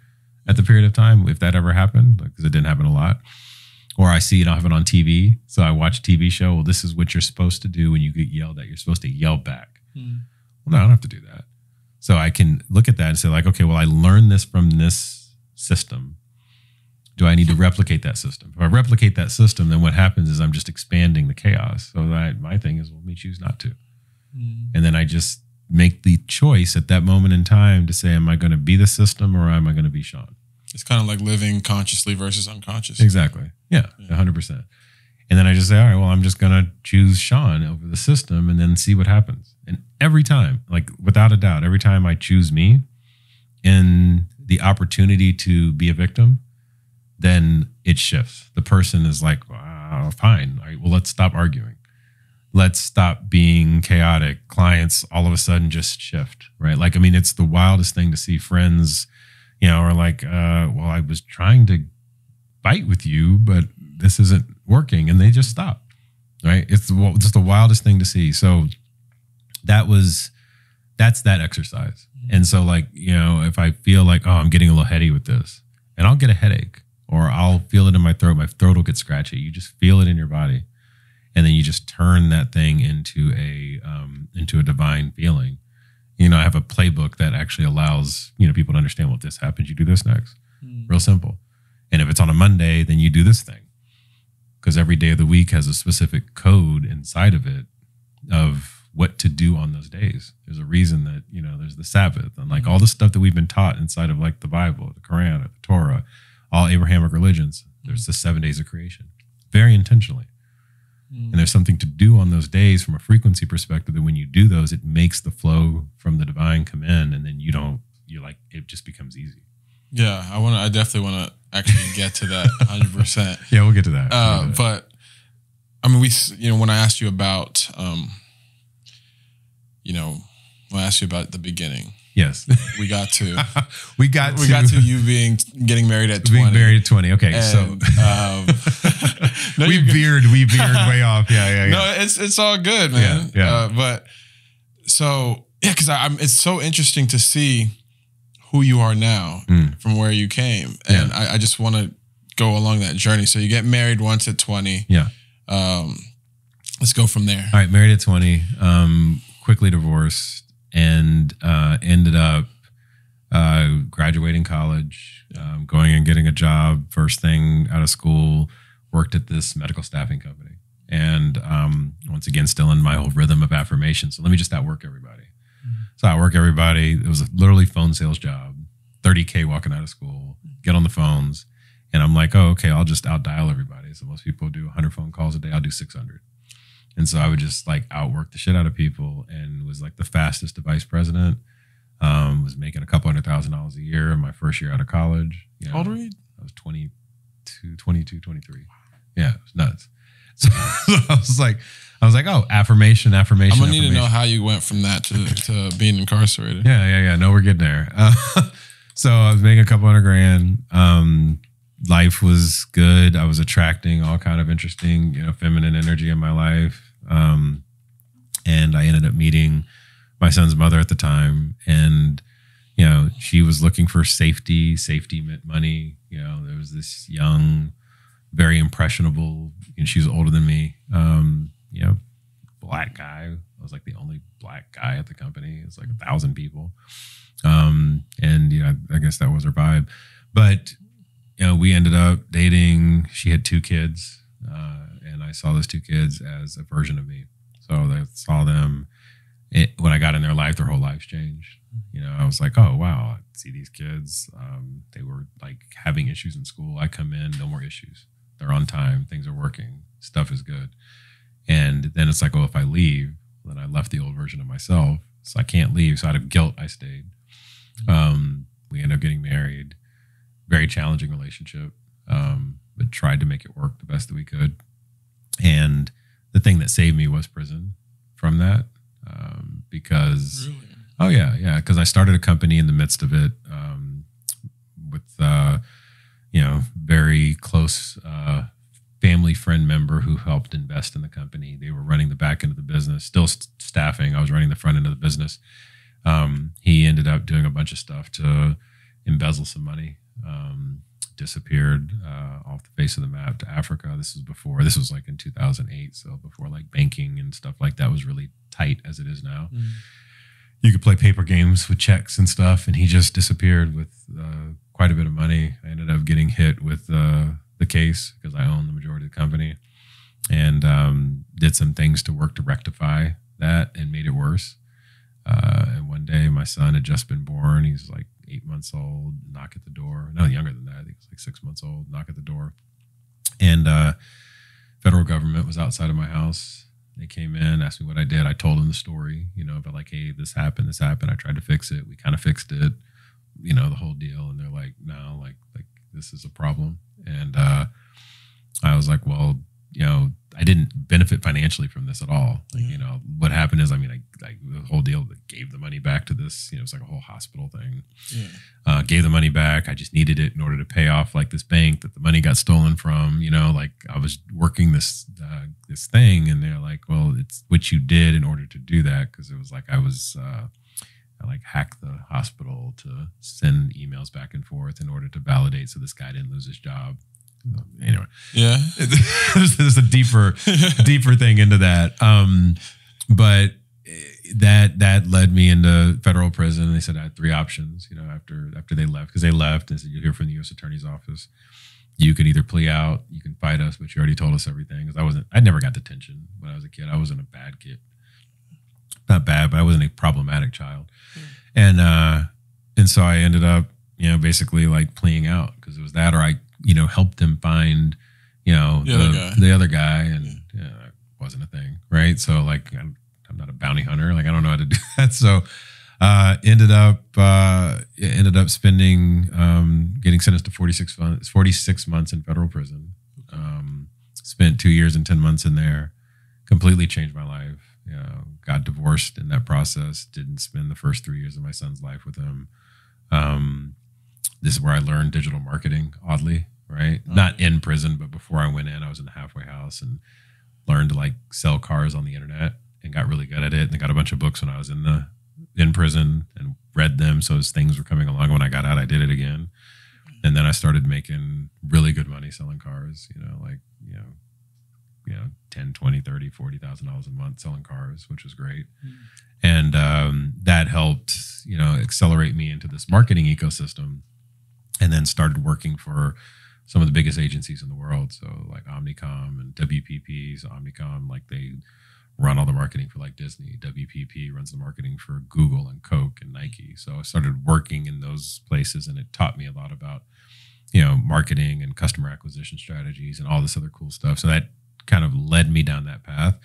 at the period of time? If that ever happened, because it didn't happen a lot. Or I see it often on TV. So I watch a TV show. Well, this is what you're supposed to do when you get yelled at. You're supposed to yell back. Well, no, I don't have to do that. So I can look at that and say like, okay, well, I learned this from this system. Do I need to replicate that system? If I replicate that system, then what happens is I'm just expanding the chaos. So my thing is, well, let me choose not to. And then I just make the choice at that moment in time to say, am I going to be the system or am I going to be Sean? It's kind of like living consciously versus unconscious. Exactly. Yeah, 100%. And then I just say, all right, well, I'm just going to choose Sean over the system and then see what happens. And every time, like without a doubt, every time I choose me and the opportunity to be a victim, then it shifts. The person is like, wow, fine. All right, well, let's stop arguing. Let's stop being chaotic. Clients all of a sudden just shift, right? Like, I mean, it's the wildest thing to see friends, are like, well, I was trying to fight with you, but this isn't working. And they just stop, right? It's just the wildest thing to see. So that's that exercise. And so like, if I feel like, oh, I'm getting a little heady with this, and I'll get a headache or I'll feel it in my throat will get scratchy. You just feel it in your body. And then you just turn that thing into a divine feeling. I have a playbook that actually allows, people to understand, well, if this happens, you do this next. Real simple. And if it's on a Monday, then you do this thing. Because every day of the week has a specific code inside of it of what to do on those days. There's a reason that, there's the Sabbath and like all the stuff that we've been taught inside of like the Bible, the Quran, the Torah, all Abrahamic religions. There's the 7 days of creation, very intentionally. And there's something to do on those days from a frequency perspective that when you do those, it makes the flow from the divine come in, and then you're like, it just becomes easy. Yeah, I definitely want to actually get to that 100%. Yeah, we'll get to that. But I mean, when I asked you about, when I asked you about the beginning. Yes. We got to you getting married at 20. Being married at 20. Okay. And, no, we veered way off. Yeah. No, it's all good, man. Yeah. Because it's so interesting to see who you are now from where you came. And I just want to go along that journey. So you get married once at 20. Yeah. Let's go from there. All right. Married at 20, quickly divorced, and ended up graduating college, going and getting a job. First thing out of school, worked at this medical staffing company. And once again, still in my whole rhythm of affirmation. So let me just outwork everybody. So I outwork everybody. It was a literally phone sales job, $30K walking out of school, get on the phones. And I'm like, oh, okay, I'll just outdial everybody. So most people do 100 phone calls a day. I'll do 600. And so I would just like outwork the shit out of people, and was like the fastest to vice president. Was making a couple $100,000 a year in my first year out of college. How old were you? I was 22, 23. Yeah, it was nuts. So I was like, oh, affirmation. I'm gonna need to know how you went from that to being incarcerated. Yeah. No, we're getting there. So I was making a couple $100,000. Life was good. I was attracting all kind of interesting, feminine energy in my life. And I ended up meeting my son's mother at the time. And, she was looking for safety. Safety meant money. There was this young, very impressionable, and she was older than me, black guy. I was like the only black guy at the company. It's like 1,000 people. And, I guess that was her vibe. But, we ended up dating. She had 2 kids, and I saw those 2 kids as a version of me. So I saw them when I got in their life. Their whole lives changed. I was like, oh wow, I see these kids. They were like having issues in school. I come in, no more issues. They're on time. Things are working. Stuff is good. And then it's like, oh, if I leave, then I left the old version of myself. So I can't leave. So out of guilt, I stayed. We ended up getting married. Very challenging relationship, but tried to make it work the best that we could. And the thing that saved me was prison from that, because, really? Oh yeah, because I started a company in the midst of it, with very close family friend member who helped invest in the company. They were running the back end of the business, still staffing. I was running the front end of the business. He ended up doing a bunch of stuff to embezzle some money. Disappeared off the face of the map to Africa. This was like in 2008. So before like banking and stuff like that was really tight as it is now. You could play paper games with checks and stuff, and he just disappeared with quite a bit of money. I ended up getting hit with the case because I own the majority of the company, and did some things to work to rectify that and made it worse. And one day my son had just been born. He's like 8 months old, knock at the door. No, younger than that. I think he was like 6 months old, knock at the door. And federal government was outside of my house. They came in, asked me what I did. I told them the story, about like, hey, this happened. I tried to fix it. We kind of fixed it, the whole deal. And they're like, no, like this is a problem. And I was like, well, I didn't benefit financially from this at all. Like, what happened is, the whole deal that gave the money back to this, it's like a whole hospital thing. Yeah. Gave the money back. I just needed it in order to pay off like this bank that the money got stolen from, like I was working this thing, and they're like, well, it's what you did in order to do that. Cause it was like, I hacked the hospital to send emails back and forth in order to validate so this guy didn't lose his job. Anyway, yeah, there's a deeper thing into that. But that led me into federal prison. And they said I had 3 options, after they left, because they left. They said, you'll hear from the U.S. Attorney's Office. You could either plea out, you can fight us, but you already told us everything. Because I never got detention when I was a kid. I wasn't a bad kid. Not bad, but I wasn't a problematic child. And so I ended up, basically like pleading out, because it was that, or I helped him find, the other guy, and wasn't a thing, right? So like I'm not a bounty hunter. Like I don't know how to do that. So ended up spending getting sentenced to 46 months in federal prison. Spent 2 years and 10 months in there. Completely changed my life. You know, got divorced in that process. Didn't spend the first 3 years of my son's life with him. This is where I learned digital marketing, oddly, right? Not in prison, but before I went in, I was in the halfway house and learned to like sell cars on the internet and got really good at it. And I got a bunch of books when I was in prison and read them. So as things were coming along, when I got out, I did it again. And then I started making really good money selling cars, you know, like, you know, 10, 20, 30, $40,000 a month selling cars, which was great. And that helped, you know, accelerate me into this marketing ecosystem, and then started working for some of the biggest agencies in the world. So like Omnicom and WPP. So Omnicom, like they run all the marketing for like Disney. WPP runs the marketing for Google and Coke and Nike. So I started working in those places, and it taught me a lot about, you know, marketing and customer acquisition strategies and all this other cool stuff. So that kind of led me down that path.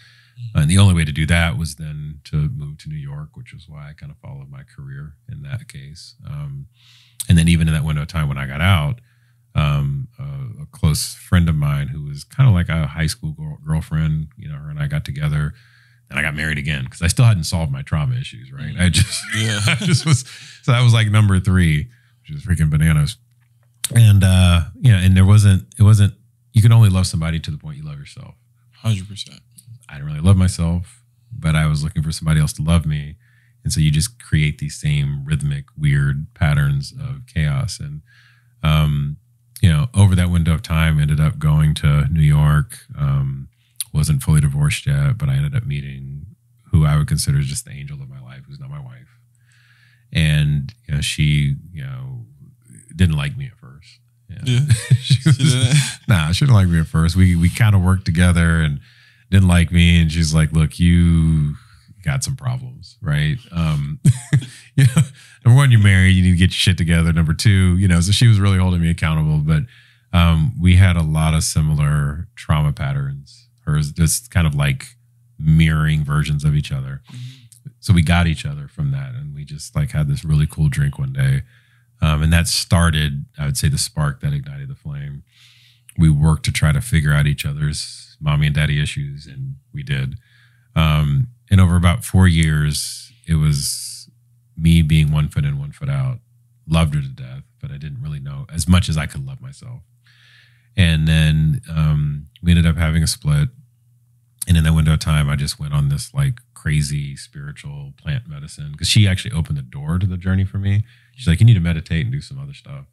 And the only way to do that was then to move to New York, which was why I kind of followed my career in that case. And then even in that window of time when I got out, a close friend of mine who was kind of like a high school girlfriend, you know, her and I got together, and I got married again because I still hadn't solved my trauma issues, right? I just was, so that was like number 3, which is freaking bananas. And, you know, and it wasn't, you can only love somebody to the point you love yourself. 100%. I didn't really love myself, but I was looking for somebody else to love me. And so you just create these same rhythmic, weird patterns of chaos. And, you know, over that window of time, ended up going to New York, wasn't fully divorced yet, but I ended up meeting who I would consider just the angel of my life, who's not my wife. And, you know, she, you know, didn't like me at first. Yeah. she didn't like me at first. We kind of worked together and didn't like me. And she's like, look, you got some problems, right? You know, number one, you're married, you need to get your shit together. Number 2, you know, so she was really holding me accountable, but we had a lot of similar trauma patterns. Hers just kind of like mirroring versions of each other. So we got each other from that, and we just like had this really cool drink one day. And that started, I would say, the spark that ignited the flame. We worked to try to figure out each other's mommy and daddy issues, and we did. And over about 4 years, it was me being 1 foot in, 1 foot out. Loved her to death, but I didn't really know as much as I could love myself. And then we ended up having a split. And in that window of time, I just went on this like crazy spiritual plant medicine, because she actually opened the door to the journey for me. She's like, you need to meditate and do some other stuff.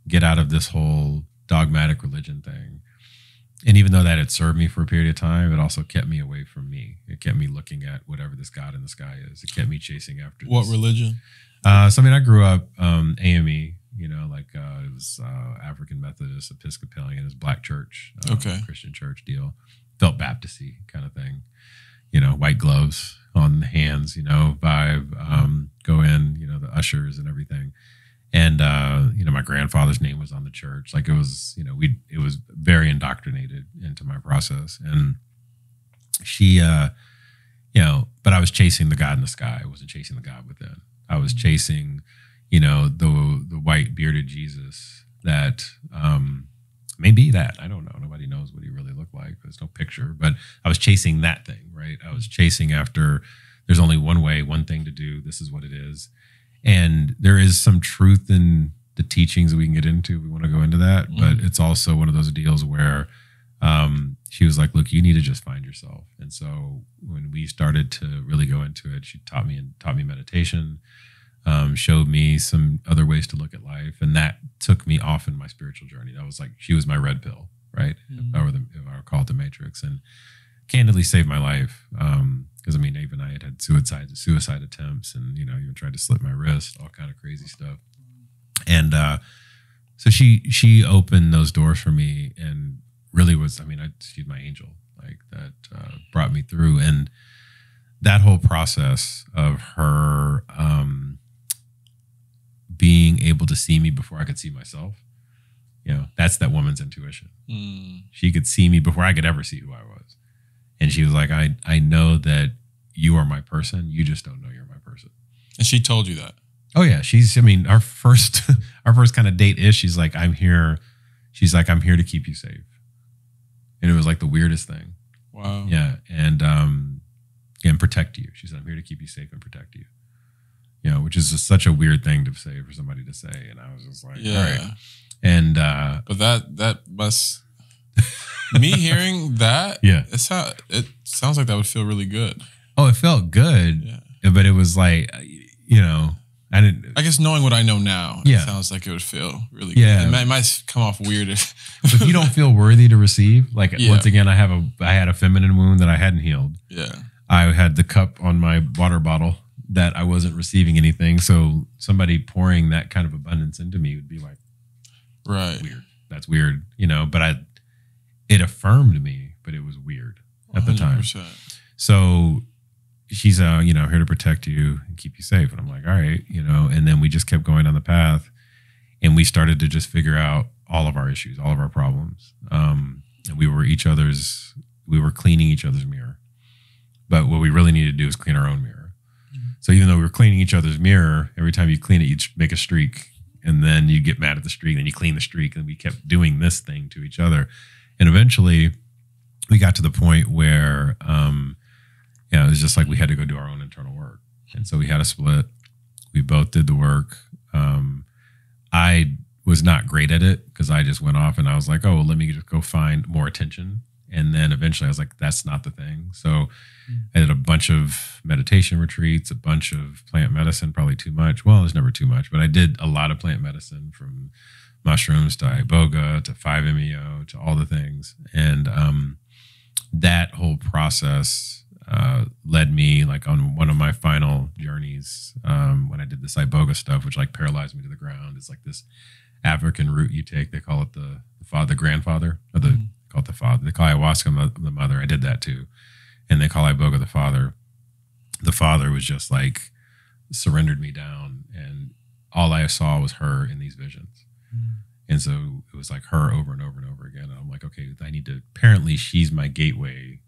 Get out of this whole dogmatic religion thing. And even though that had served me for a period of time, it also kept me away from me. It kept me looking at whatever this God in the sky is. It kept me chasing after What this. religion? So, I mean, I grew up AME, you know, like it was African Methodist, Episcopalian, it was black church, Christian church deal. Felt Baptist-y kind of thing. You know, white gloves on the hands, you know, vibe, go in, you know, the ushers and everything. And, you know, my grandfather's name was on the church. Like it was, you know, it was very indoctrinated into my process. And she, you know, but I was chasing the God in the sky. I wasn't chasing the God within. I was chasing, you know, the white bearded Jesus that, maybe that, I don't know. Nobody knows what he really looked like. There's no picture, but I was chasing that thing, right? I was chasing after, there's only one way, one thing to do. This is what it is. And there is some truth in the teachings that we can get into if we want to go into that. But it's also one of those deals where she was like, look, you need to just find yourself. And so when we started to really go into it, she taught me meditation, showed me some other ways to look at life. And that took me off in my spiritual journey. That was like, she was my red pill, right? If I were call it the Matrix, and candidly saved my life. Because I mean, even I had suicide attempts, and, you know, even tried to slit my wrist, all kind of crazy stuff. And so she opened those doors for me, and really was, I mean, she's my angel, like that brought me through. And that whole process of her being able to see me before I could see myself, you know, that's that woman's intuition. She could see me before I could ever see who I was. And she was like, I know that you are my person. You just don't know you're my person. And she told you that? Oh yeah. Our first kind of date is she's like, I'm here. She's like, I'm here to keep you safe. And it was like the weirdest thing. Wow. Yeah. And protect you. She said, I'm here to keep you safe and protect you. You know, which is just such a weird thing to say for somebody to say. And I was just like, yeah. all right. And but that must me hearing that, yeah. It sounds like that would feel really good. Oh, it felt good. Yeah. But it was like, you know, I guess knowing what I know now, yeah. It sounds like it would feel really yeah. good. It might come off weird if you don't feel worthy to receive. Like once again, I had a feminine wound that I hadn't healed. Yeah. I had the cup on my water bottle that I wasn't receiving anything. So somebody pouring that kind of abundance into me would be like, right. Weird. That's weird, you know, but it affirmed me, but it was weird at 100%. The time. So she's, you know, here to protect you and keep you safe. And I'm like, all right, you know, and then we just kept going on the path and we started to just figure out all of our issues, all of our problems. And we were cleaning each other's mirror. But what we really needed to do is clean our own mirror. Mm-hmm. So even though we were cleaning each other's mirror, every time you clean it, you make a streak. And then you get mad at the streak, then you clean the streak. And we kept doing this thing to each other. And eventually we got to the point where, it was just like we had to go do our own internal work. And so we had a split. We both did the work. I was not great at it because I just went off and I was like, oh, well, let me just go find more attention. And then eventually I was like, that's not the thing. So I did a bunch of meditation retreats, a bunch of plant medicine, probably too much. Well, there's never too much, but I did a lot of plant medicine from mushrooms to iboga to 5-MeO to all the things. And that whole process led me like on one of my final journeys when I did this iboga stuff, which like paralyzed me to the ground. It's like this African root you take. They call it the grandfather, or call it the father. They call ayahuasca the mother. I did that too. And they call iboga the father. The father was just like surrendered me down, and all I saw was her in these visions. And so it was like her over and over and over again. And I'm like, okay, apparently she's my gateway,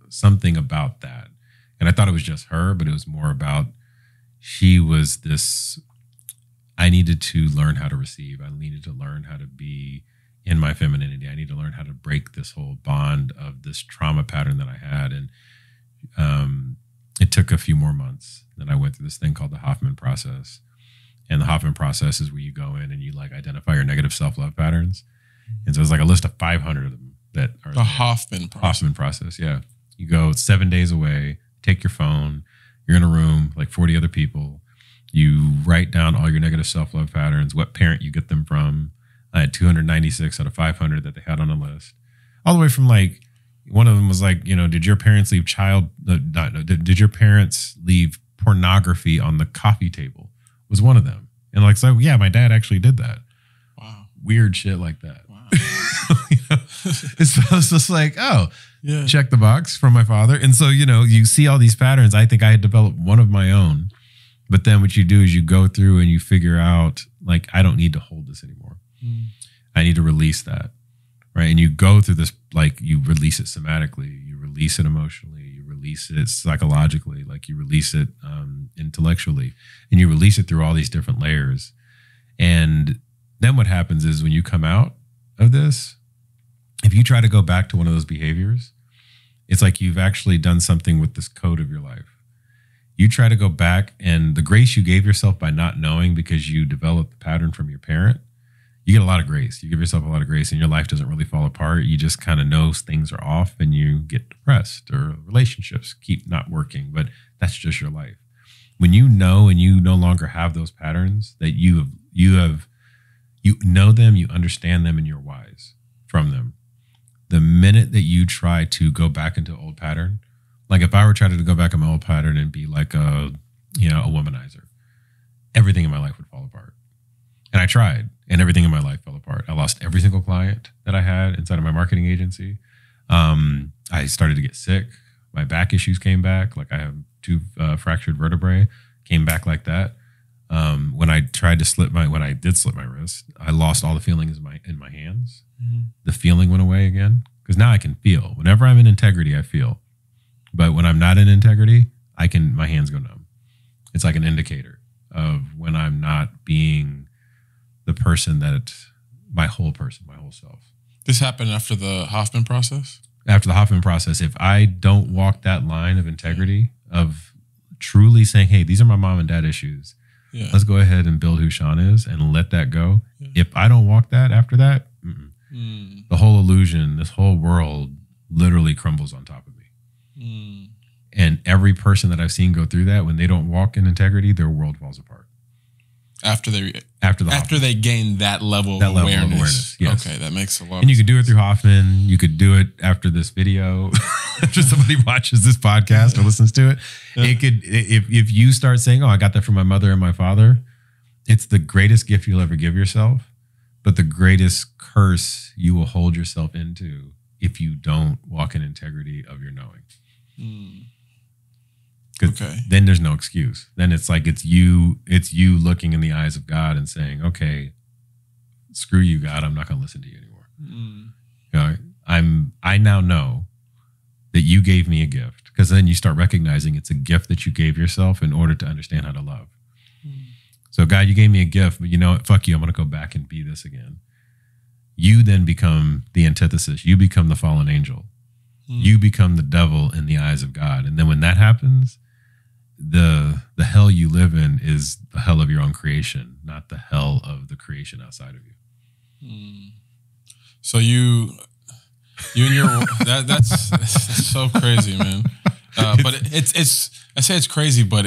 something about that. And I thought it was just her, but it was more about she was this, I needed to learn how to receive. I needed to learn how to be in my femininity. I need to learn how to break this whole bond of this trauma pattern that I had. And it took a few more months. Then I went through this thing called the Hoffman process. And the Hoffman process is where you go in and you like identify your negative self-love patterns. And so it's like a list of 500 of them that are the Hoffman process. Hoffman process, yeah. You go 7 days away, take your phone, you're in a room, like 40 other people. You write down all your negative self-love patterns, what parent you get them from. I had 296 out of 500 that they had on the list. All the way from like, one of them was like, you know, did your parents leave did your parents leave pornography on the coffee table? Was one of them. And like, so yeah, my dad actually did that. Wow. Weird shit like that. Wow. You know? So I was just like, oh, yeah. Check the box from my father. And so, you know, you see all these patterns. I think I had developed one of my own. But then what you do is you go through and you figure out, like, I don't need to hold this anymore. I need to release that. Right. And you go through this, like, you release it somatically, you release it emotionally, you release it psychologically, like you release it intellectually, and you release it through all these different layers. And then what happens is when you come out of this, if you try to go back to one of those behaviors, it's like you've actually done something with this code of your life. You try to go back, and the grace you gave yourself by not knowing because you developed the pattern from your parent, you get a lot of grace. You give yourself a lot of grace and your life doesn't really fall apart. You just kind of know things are off and you get depressed, or relationships keep not working, but that's just your life. When you know and you no longer have those patterns, that you know them, you understand them, and you're wise from them. The minute that you try to go back into old pattern, like if I were trying to go back in my old pattern and be like a womanizer, everything in my life would fall apart. And I tried, and everything in my life fell apart. I lost every single client that I had inside of my marketing agency. I started to get sick. My back issues came back. Like I have 2 fractured vertebrae, came back like that. When I did slip my wrist, I lost all the feelings in my hands. Mm-hmm. The feeling went away again, because now I can feel. Whenever I'm in integrity, I feel. But when I'm not in integrity, my hands go numb. It's like an indicator of when I'm not being the person that my whole self. This happened after the Hoffman process? After the Hoffman process, if I don't walk that line of integrity of truly saying, hey, these are my mom and dad issues. Yeah. Let's go ahead and build who Sean is and let that go. Yeah. If I don't walk that after that, the whole illusion, this whole world literally crumbles on top of me. And every person that I've seen go through that, when they don't walk in integrity, their world falls apart. After they gain that level of awareness. Yes. Okay, that makes a lot. And you could do it through Hoffman. You could do it after this video. After somebody watches this podcast or listens to it, it could. If you start saying, "Oh, I got that from my mother and my father," it's the greatest gift you'll ever give yourself, but the greatest curse you will hold yourself into if you don't walk in integrity of your knowing. Okay. Then there's no excuse. Then it's like it's you looking in the eyes of God and saying, okay, screw you, God, I'm not gonna listen to you anymore. You know, I now know that you gave me a gift. Because then you start recognizing it's a gift that you gave yourself in order to understand how to love. So God, you gave me a gift, but you know what? Fuck you, I'm gonna go back and be this again. You then become the antithesis. You become the fallen angel. You become the devil in the eyes of God. And then when that happens, the hell you live in is the hell of your own creation, not the hell of the creation outside of you. So you and your that's so crazy, man. But it's I say it's crazy, but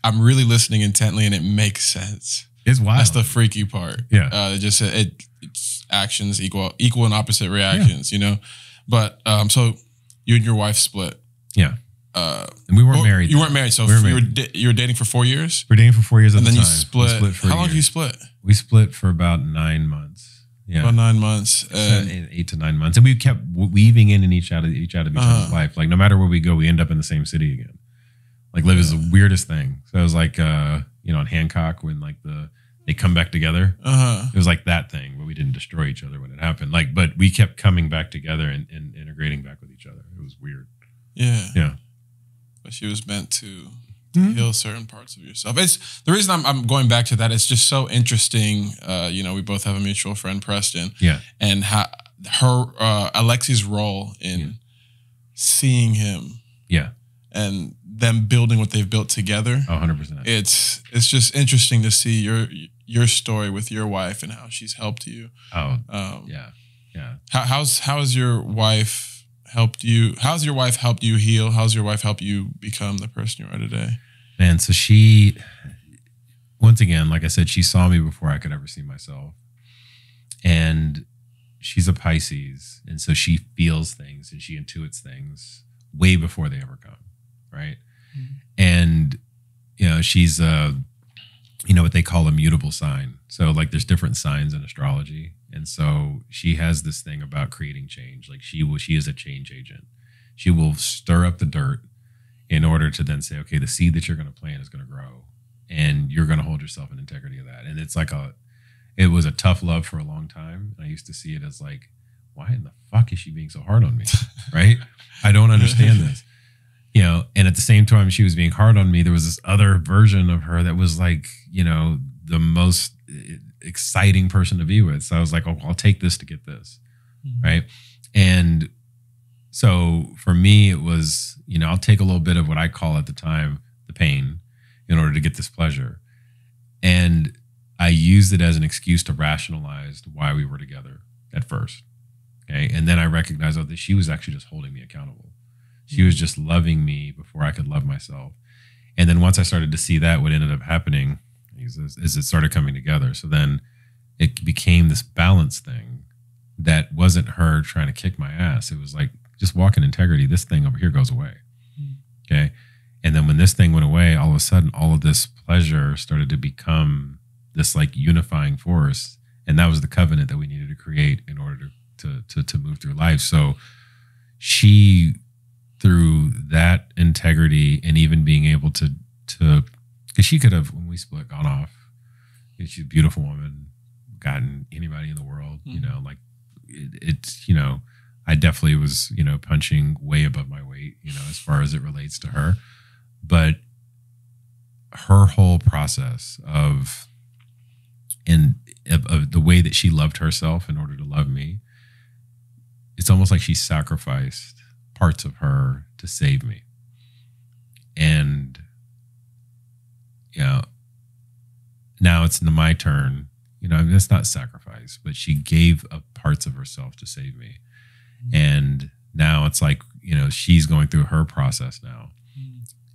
I'm really listening intently, and it makes sense. It's wild. That's the freaky part. Yeah. It's actions equal and opposite reactions. You know. But so you and your wife split. Yeah. And we weren't married. You weren't married, so you were dating for 4 years? We were dating for 4 years at the time. And then you split. For how long did you split? We split for about 9 months. Yeah. About 9 months. 8 to 9 months. And we kept weaving in and each out of each other's life. Like no matter where we go, we end up in the same city again. Like live is the weirdest thing. So it was like in Hancock when they come back together. It was like that thing, but we didn't destroy each other when it happened. But we kept coming back together and integrating back with each other. It was weird. Yeah. Yeah. But she was meant to heal certain parts of yourself. It's the reason I'm going back to that. It's just so interesting. We both have a mutual friend, Preston. Yeah. And Alexi's role in seeing him. Yeah. And them building what they've built together. 100%. It's just interesting to see your story with your wife and how she's helped you. Yeah. How's your wife helped you? How's your wife helped you heal? How's your wife helped you become the person you are today? Man, so she, once again, like I said, she saw me before I could ever see myself. And she's a Pisces. And so she feels things and she intuits things way before they ever come. Right. And, she's, what they call a mutable sign. So like there's different signs in astrology. And so she has this thing about creating change. Like she is a change agent. She will stir up the dirt in order to then say, okay, the seed that you're going to plant is going to grow and you're going to hold yourself in integrity of that. And it's like it was a tough love for a long time. And I used to see it as like, why in the fuck is she being so hard on me? Right. I don't understand this. And at the same time she was being hard on me, there was this other version of her that was like, the most exciting person to be with. So I was like, oh, I'll take this to get this. Right. And so for me, it was, I'll take a little bit of what I call at the time, the pain in order to get this pleasure. And I used it as an excuse to rationalize why we were together at first. Okay. And then I recognized that she was actually just holding me accountable. She was just loving me before I could love myself. And then once I started to see that, what ended up happening is it started coming together. So then it became this balance thing that wasn't her trying to kick my ass. It was like, just walk in integrity. This thing over here goes away. Okay. And then when this thing went away, all of a sudden, all of this pleasure started to become this like unifying force. And that was the covenant that we needed to create in order to move through life. So she, through that integrity and even being able to, because she could have, when we split, gone off. She's a beautiful woman, gotten anybody in the world, like it's, I definitely was, punching way above my weight, as far as it relates to her. But her whole process of the way that she loved herself in order to love me, it's almost like she sacrificed parts of her to save me. And, now it's my turn. It's not sacrifice, but she gave up parts of herself to save me. And now it's like, she's going through her process now.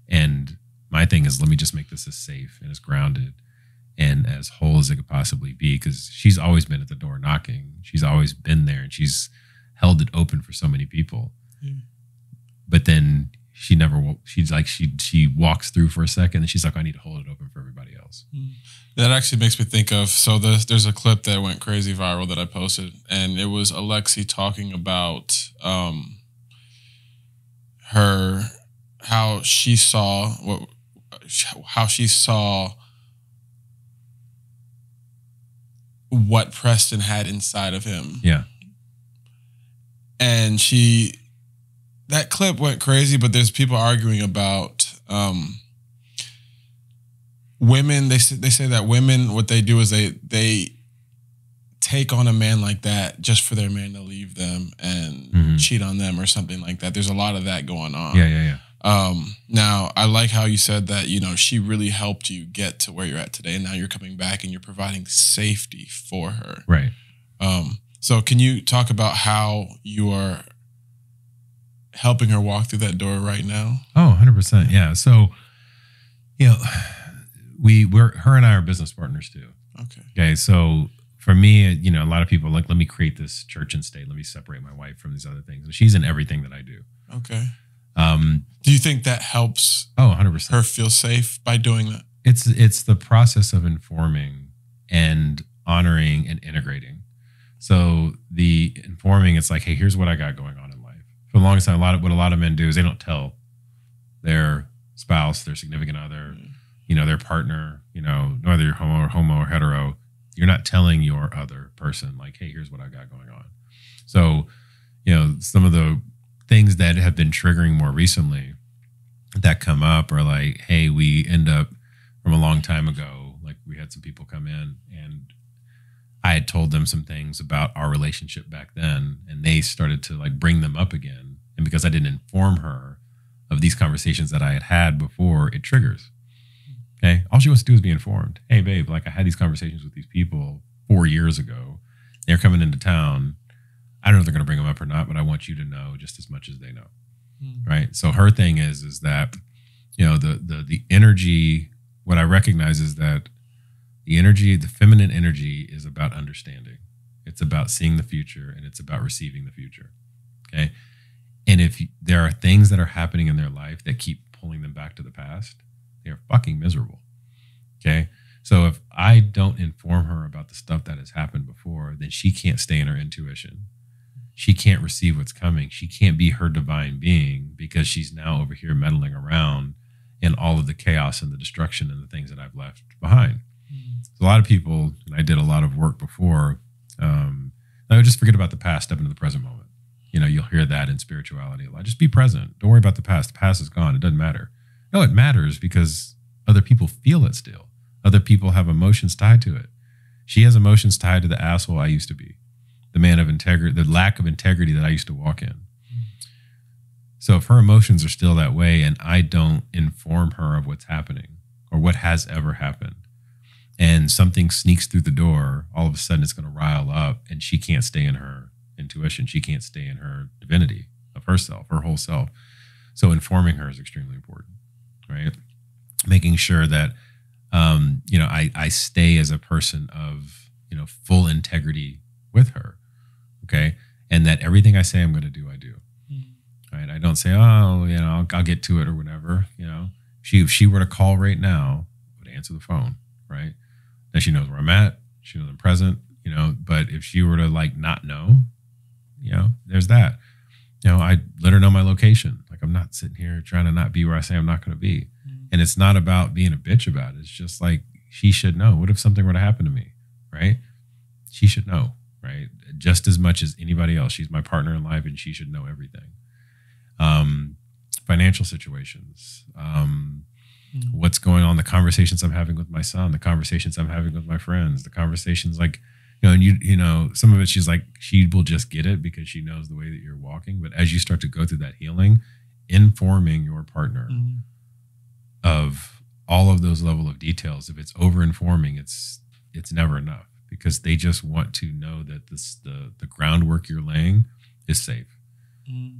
And my thing is, let me just make this as safe and as grounded and as whole as it could possibly be, because she's always been at the door knocking. She's always been there, and she's held it open for so many people. But then she walks through for a second, and she's like, I need to hold it open for everybody else. That actually makes me think of, so there's a clip that went crazy viral that I posted, and it was Alexi talking about how she saw what Preston had inside of him. Yeah. And that clip went crazy, but there's people arguing about women. They say that women, what they do is they take on a man like that just for their man to leave them and cheat on them or something like that. There's a lot of that going on. Yeah. Now, I like how you said that, she really helped you get to where you're at today. And now you're coming back and you're providing safety for her. Right. So can you talk about how you are helping her walk through that door right now? Oh, 100%. Yeah. So, her and I are business partners too. Okay. So for me, a lot of people are like, let me create this church and state. Let me separate my wife from these other things. And she's in everything that I do. Okay. Do you think that helps 100%. her feel safe by doing that? It's the process of informing and honoring and integrating. So the informing, it's like, hey, here's what I got going on in life. For the longest time, what a lot of men do is they don't tell their spouse, their significant other, their partner, whether you're homo or hetero, you're not telling your other person, like, hey, here's what I got going on. So, some of the things that have been triggering more recently that come up are like, hey, we end up from a long time ago, like we had some people come in and I had told them some things about our relationship back then, and they started to like bring them up again. And because I didn't inform her of these conversations that I had had before, it triggers. Okay. All she wants to do is be informed. Hey, babe, like I had these conversations with these people 4 years ago. They're coming into town. I don't know if they're going to bring them up or not, but I want you to know just as much as they know. Right. So her thing is that, the energy, what I recognize is that the feminine energy is about understanding. It's about seeing the future, and it's about receiving the future. Okay. And if there are things that are happening in their life that keep pulling them back to the past, they are fucking miserable. Okay. So if I don't inform her about the stuff that has happened before, then she can't stay in her intuition. She can't receive what's coming. She can't be her divine being because she's now over here meddling around in all of the chaos and the destruction and the things that I've left behind. So a lot of people, and I did a lot of work before, I would just forget about the past, step into the present moment. You'll hear that in spirituality a lot. Just be present. Don't worry about the past. The past is gone. It doesn't matter. No, it matters because other people feel it still. Other people have emotions tied to it. She has emotions tied to the asshole I used to be. The man of integrity, the lack of integrity that I used to walk in. So if her emotions are still that way and I don't inform her of what's happening or what has ever happened, and something sneaks through the door, all of a sudden it's going to rile up and she can't stay in her intuition. She can't stay in her divinity of herself, her whole self. So informing her is extremely important, right? Making sure that, I stay as a person of, full integrity with her. Okay. And that everything I say I'm going to do, I do. Right. I don't say, I'll get to it or whatever. If she were to call right now, I would answer the phone. Right. Then she knows where I'm at. She knows I'm present, but if she were to like not know, there's that. I let her know my location. Like I'm not sitting here trying to not be where I say I'm not going to be. And it's not about being a bitch about it. It's just like, she should know. What if something were to happen to me? Right. She should know. Right. just as much as anybody else. She's my partner in life, and she should know everything. Financial situations, what's going on, the conversations I'm having with my son, the conversations I'm having with my friends, the conversations like, and you know, some of it she's like, she will just get it because she knows the way that you're walking. But as you start to go through that healing, informing your partner of all of those level of details, if it's over informing, it's never enough, because they just want to know that the groundwork you're laying is safe.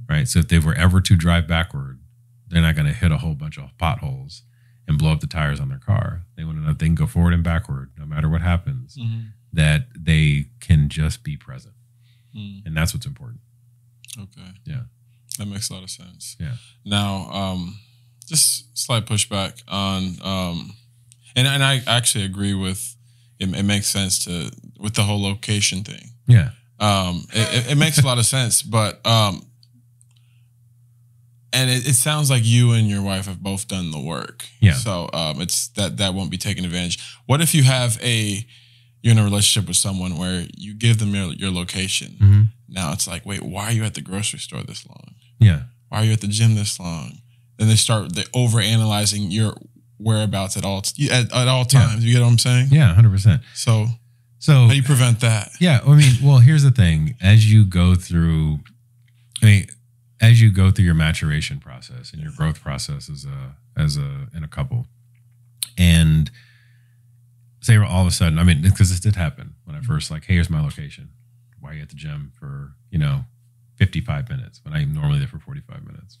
Right. So if they were ever to drive backward, they're not going to hit a whole bunch of potholes and blow up the tires on their car. They want to know if they can go forward and backward, no matter what happens, that they can just be present. And that's what's important. Okay. Yeah. That makes a lot of sense. Yeah. Now, just slight pushback on, and I actually agree with, it makes sense with the whole location thing. Yeah. It makes a lot of sense, but, and it sounds like you and your wife have both done the work. Yeah. So it's that won't be taken advantage. What if you're in a relationship with someone where you give them your location? Now it's like, wait, why are you at the grocery store this long? Yeah. Why are you at the gym this long? Then they over-analyzing your whereabouts at all times. Yeah. You get what I'm saying? Yeah, 100%. So how do you prevent that? Yeah, I mean, well, here's the thing. As you go through your maturation process and your growth process in a couple, and say all of a sudden, I mean, because this did happen when I first, like, hey, here's my location. Why are you at the gym for, 55 minutes when I'm normally there for 45 minutes?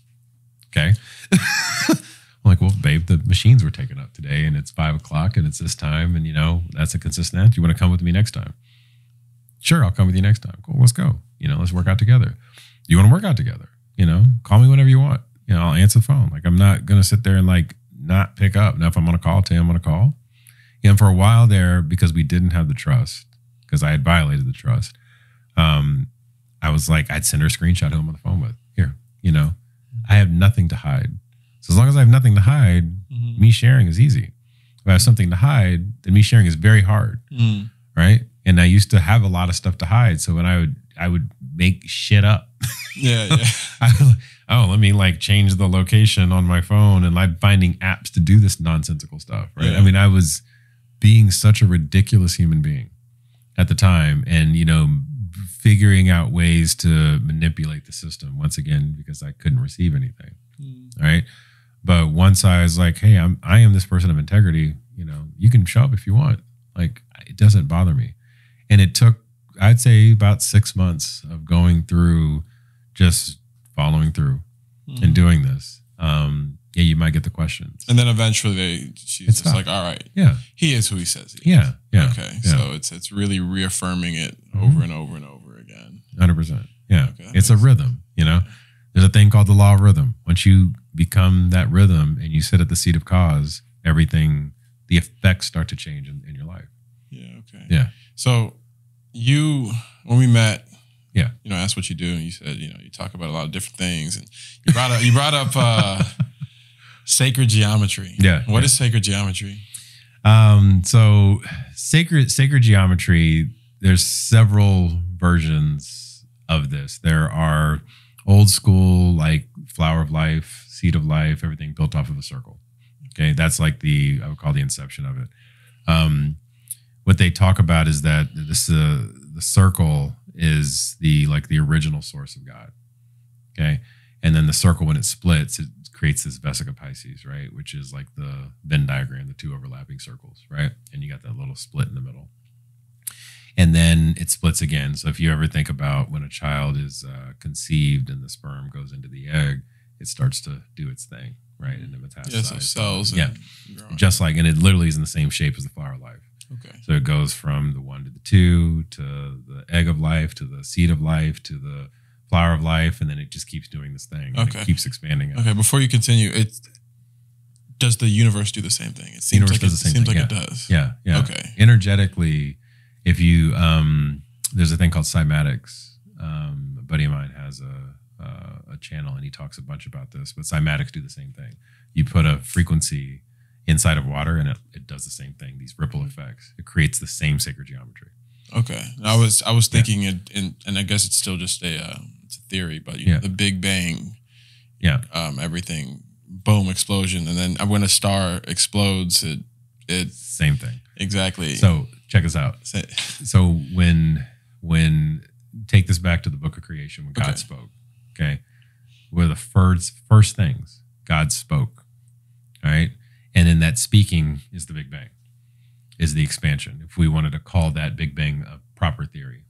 Okay. I'm like, well, babe, the machines were taken up today and it's 5 o'clock and it's this time. And, that's a consistent answer. You want to come with me next time? Sure, I'll come with you next time. Cool, let's go. Let's work out together. You want to work out together? Call me whenever you want. I'll answer the phone. Like, I'm not going to sit there and like not pick up. Now, if I'm on a call, tell you I'm on a call. And for a while there, because we didn't have the trust, because I had violated the trust, I was like, I'd send her a screenshot of who I'm on the phone with. Here, I have nothing to hide. So as long as I have nothing to hide, me sharing is easy. If I have something to hide, then me sharing is very hard. Right? And I used to have a lot of stuff to hide. So when I would make shit up. Yeah. Let me like change the location on my phone, and like finding apps to do this nonsensical stuff. Right? Yeah. I mean, I was being such a ridiculous human being at the time, and figuring out ways to manipulate the system once again, because I couldn't receive anything. Right. But once I was like, hey, I am this person of integrity, you can show up if you want. Like, it doesn't bother me. And it took, I'd say, about 6 months of going through, just following through and doing this. Yeah, you might get the questions. And then eventually she's just like, all right, yeah, he is who he says he is. Yeah. Okay. Yeah. So it's really reaffirming it over and over and over again. 100%. Yeah. Okay, it's a rhythm, There's a thing called the law of rhythm. Once you become that rhythm and you sit at the seat of cause, everything, the effects start to change in your life. Yeah. Okay. Yeah. So when we met, yeah, asked what you do, and you said, you talk about a lot of different things, and you brought up sacred geometry. Yeah. What is sacred geometry? So sacred geometry, there's several versions of this. There are old school, like flower of life, seed of life, everything built off of a circle. Okay. That's like I would call the inception of it. What they talk about is that the circle is the original source of God. Okay. And then the circle, when it splits, it creates this vesica Pisces, right? Which is like the Venn diagram, the two overlapping circles, right? And you got that little split in the middle. And then it splits again. So if you ever think about when a child is conceived and the sperm goes into the egg, it starts to do its thing, right? And then metastasize. Yeah, so cells. Yeah. Just like, and it literally is in the same shape as the flower of life. Okay. So it goes from the 1 to the 2 to the egg of life to the seed of life to the flower of life, and then it just keeps doing this thing. And Okay. It keeps expanding. Okay, before you continue, does the universe do the same thing? It seems like it does. Yeah. Okay. Energetically, if you there's a thing called cymatics. A buddy of mine has a channel, and he talks a bunch about this. But cymatics do the same thing. You put a frequency inside of water, and it does the same thing. These ripple effects. It creates the same sacred geometry. Okay. I was thinking it, and I guess it's still just it's a theory, but you know, the Big Bang, everything, boom, explosion, and then when a star explodes, it same thing. Exactly. So check us out. So when take this back to the book of creation, when God spoke, okay, were the first things God spoke, all right, and in that speaking is the Big Bang, is the expansion. If we wanted to call that Big Bang a proper theory,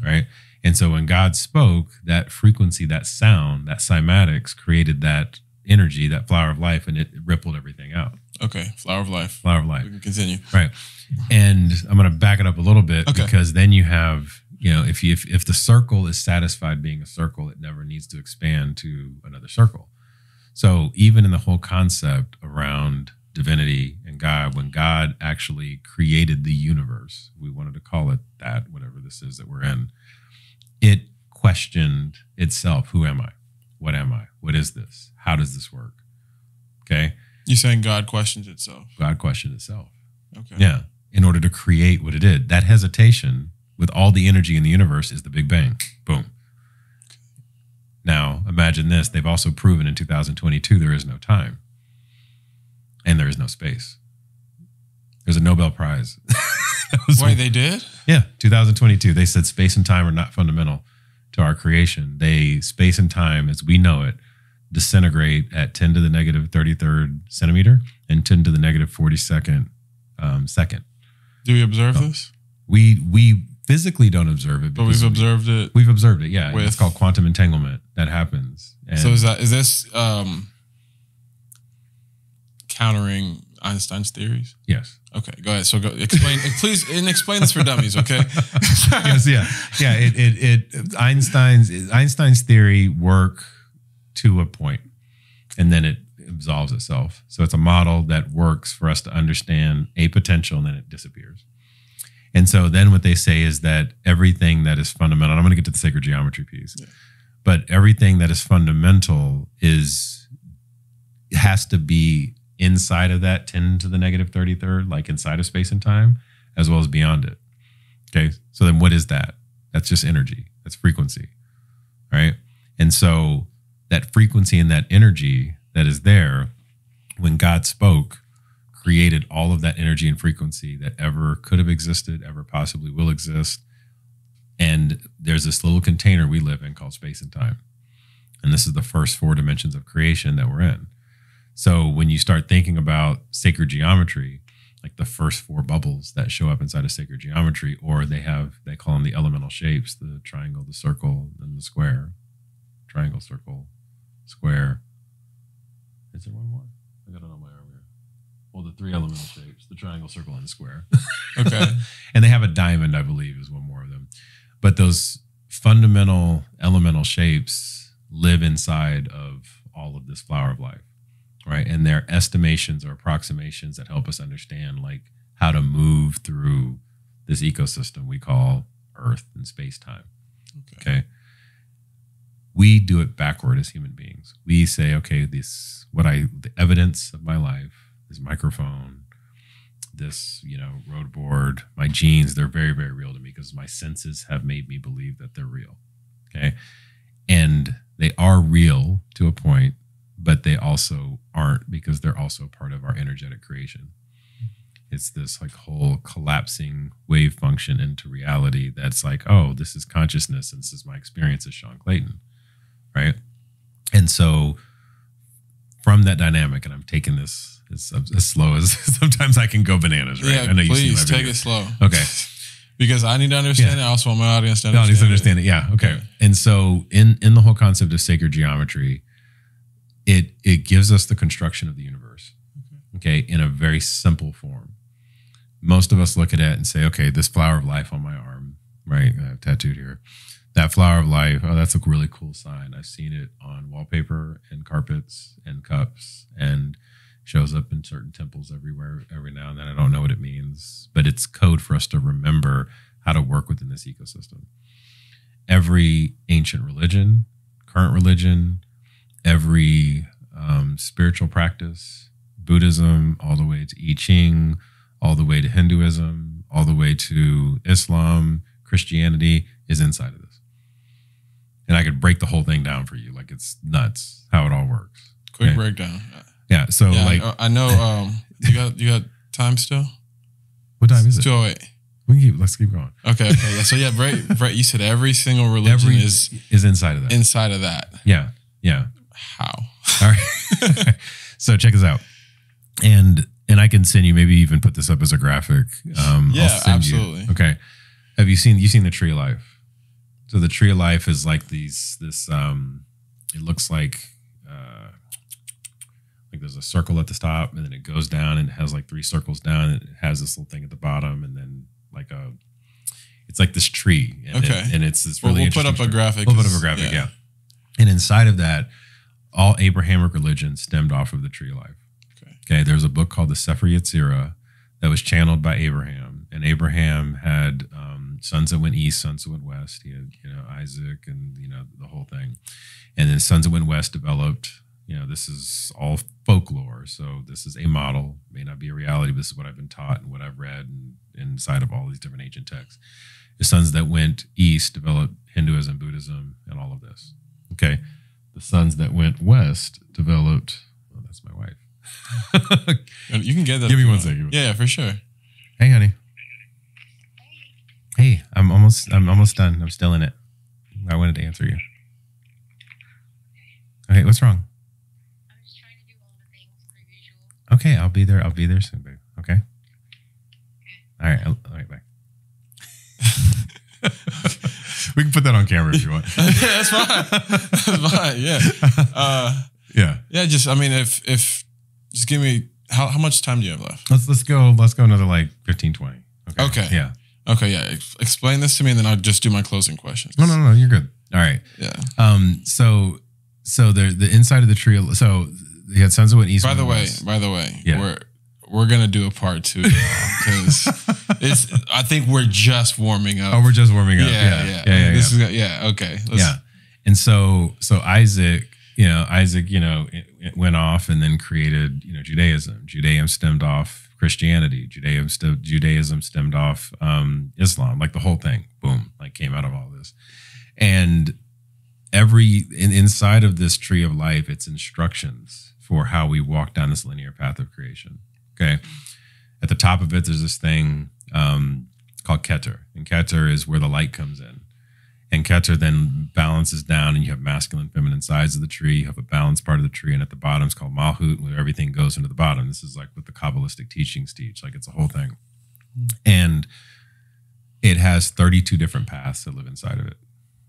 right? And so when God spoke, that frequency, that sound, that cymatics created that energy, that flower of life, and it rippled everything out. Okay, flower of life. Flower of life. We can continue. Right. And I'm going to back it up a little bit because then you have, you know, if the circle is satisfied being a circle, it never needs to expand to another circle. So even in the whole concept around divinity and God, when God actually created the universe, we wanted to call it that, whatever this is that we're in, it questioned itself. Who am I? What am I? What is this? How does this work? Okay. You're saying God questions itself. God questioned itself. Okay. Yeah. In order to create what it did. That hesitation with all the energy in the universe is the Big Bang. Boom. Now, imagine this. They've also proven in 2022 there is no time. And there is no space. There's a Nobel Prize. Wait, they did? Yeah, 2022. They said space and time are not fundamental to our creation. Space and time, as we know it, disintegrate at 10 to the negative 33rd centimeter and 10 to the negative 42nd second. Do we observe this? We physically don't observe it. But we've observed it. We've observed it, yeah. It's called quantum entanglement. That happens. And so is this countering Einstein's theories? Yes. Okay, go ahead. So explain, please, and explain this for dummies, okay? Yes, yeah. Einstein's theory work to a point, and then it absolves itself. So it's a model that works for us to understand a potential, and then it disappears. And so then what they say is that everything that is fundamental, and I'm going to get to the sacred geometry piece, but everything that is fundamental has to be inside of that 10 to the negative 33rd, like inside of space and time, as well as beyond it. Okay. So then what is that? That's just energy. That's frequency. Right. And so that frequency and that energy that is there, when God spoke, created all of that energy and frequency that ever could have existed, ever possibly will exist. And there's this little container we live in called space and time. And this is the first 4 dimensions of creation that we're in. So when you start thinking about sacred geometry, like the first 4 bubbles that show up inside of sacred geometry, or they call them the elemental shapes, the triangle, the circle, and the square. Triangle, circle, square. Is there one more? I got it on my arm here. Well, the 3 elemental shapes, the triangle, circle, and the square. Okay. And they have a diamond, I believe, is one more of them. But those fundamental elemental shapes live inside of all of this flower of life. Right. And they're estimations or approximations that help us understand like how to move through this ecosystem we call Earth and space time. Okay. We do it backward as human beings. We say, okay, the evidence of my life, this microphone, this, road board, my genes, they're very, very real to me because my senses have made me believe that they're real. Okay. And they are real to a point, but they also aren't because they're also part of our energetic creation. It's this like whole collapsing wave function into reality that's like, oh, this is consciousness and this is my experience as Sean Clayton, right? And so from that dynamic, and I'm taking this as slow as sometimes I can go bananas, right? Yeah, I know please take it slow. Okay. Because I need to understand it. I also want my audience to understand it. Yeah, okay. And so in the whole concept of sacred geometry, it gives us the construction of the universe, okay, in a very simple form. Most of us look at it and say, okay, this flower of life on my arm, right, I have tattooed here, that flower of life, oh, that's a really cool sign. I've seen it on wallpaper and carpets and cups and shows up in certain temples everywhere, every now and then. I don't know what it means, but it's code for us to remember how to work within this ecosystem. Every ancient religion, current religion, every spiritual practice, Buddhism, all the way to I Ching, all the way to Hinduism, all the way to Islam, Christianity is inside of this. And I could break the whole thing down for you. Like, it's nuts how it all works. Quick breakdown. Yeah. So like, I know. You got time still? What time is it? 2:08. Let's keep going. Okay. Yeah. So yeah, Brett, you said every single religion is inside of that. Inside of that. Yeah. How? All right. So check this out. And I can send you, maybe even put this up as a graphic. Yeah, absolutely. You. Okay. Have you seen the Tree of Life? So the Tree of Life is like this it looks like there's a circle at the top, and then it goes down and it has like 3 circles down, and it has this little thing at the bottom, and then it's like this tree. And it's this really we'll put up a graphic. We'll put up a graphic, yeah. And inside of that, all Abrahamic religions stemmed off of the Tree of Life. Okay. There's a book called the Sefer Yetzirah that was channeled by Abraham, and Abraham had sons that went east, sons that went west. He had Isaac, and the whole thing, and then sons that went west developed. This is all folklore, so this is a model. May not be a reality, but this is what I've been taught and what I've read and inside of all these different ancient texts. The sons that went east developed Hinduism, Buddhism, and all of this. Okay. The sons that went west developed, oh, that's my wife. You can get that. Give me 1 second. Yeah, for sure. Hey, honey. Hey, I'm almost done. I'm still in it. I wanted to answer you. Okay, what's wrong? I'm just trying to do all the things per usual. Okay, I'll be there soon, babe. Okay. All right, bye. We can put that on camera if you want. Yeah, that's fine. Yeah. Yeah. Just, just give me how much time do you have left? Let's go another like 15, 20. Okay. Yeah. Okay. Yeah. Explain this to me, and then I'll just do my closing questions. No, you're good. All right. Yeah. So the inside of the tree. So you had sons of what east. By the way, yeah. We're gonna do a part 2 because I think we're just warming up. Oh, we're just warming up. Yeah. This is okay. And so Isaac, it went off and then created Judaism. Judaism stemmed off Christianity. Judaism stemmed off Islam. Like the whole thing, boom, like came out of all this. And inside of this tree of life, it's instructions for how we walk down this linear path of creation. Okay. At the top of it, there's this thing called Keter. And Keter is where the light comes in. And Keter then balances down, and you have masculine, feminine sides of the tree. You have a balanced part of the tree. And at the bottom, it's called Malhut, where everything goes into the bottom. This is like what the Kabbalistic teachings teach. Like it's a whole thing. And it has 32 different paths that live inside of it.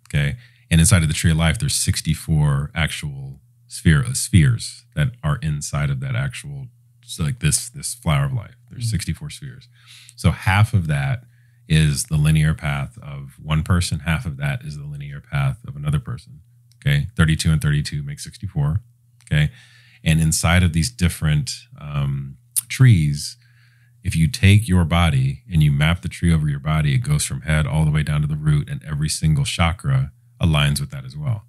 Okay. And inside of the tree of life, there's 64 actual spheres that are inside of that actual. So like this flower of life, there's 64 spheres. So half of that is the linear path of one person. Half of that is the linear path of another person. Okay. 32 and 32 make 64. Okay. And inside of these different trees, if you take your body and you map the tree over your body, it goes from head all the way down to the root, and every single chakra aligns with that as well.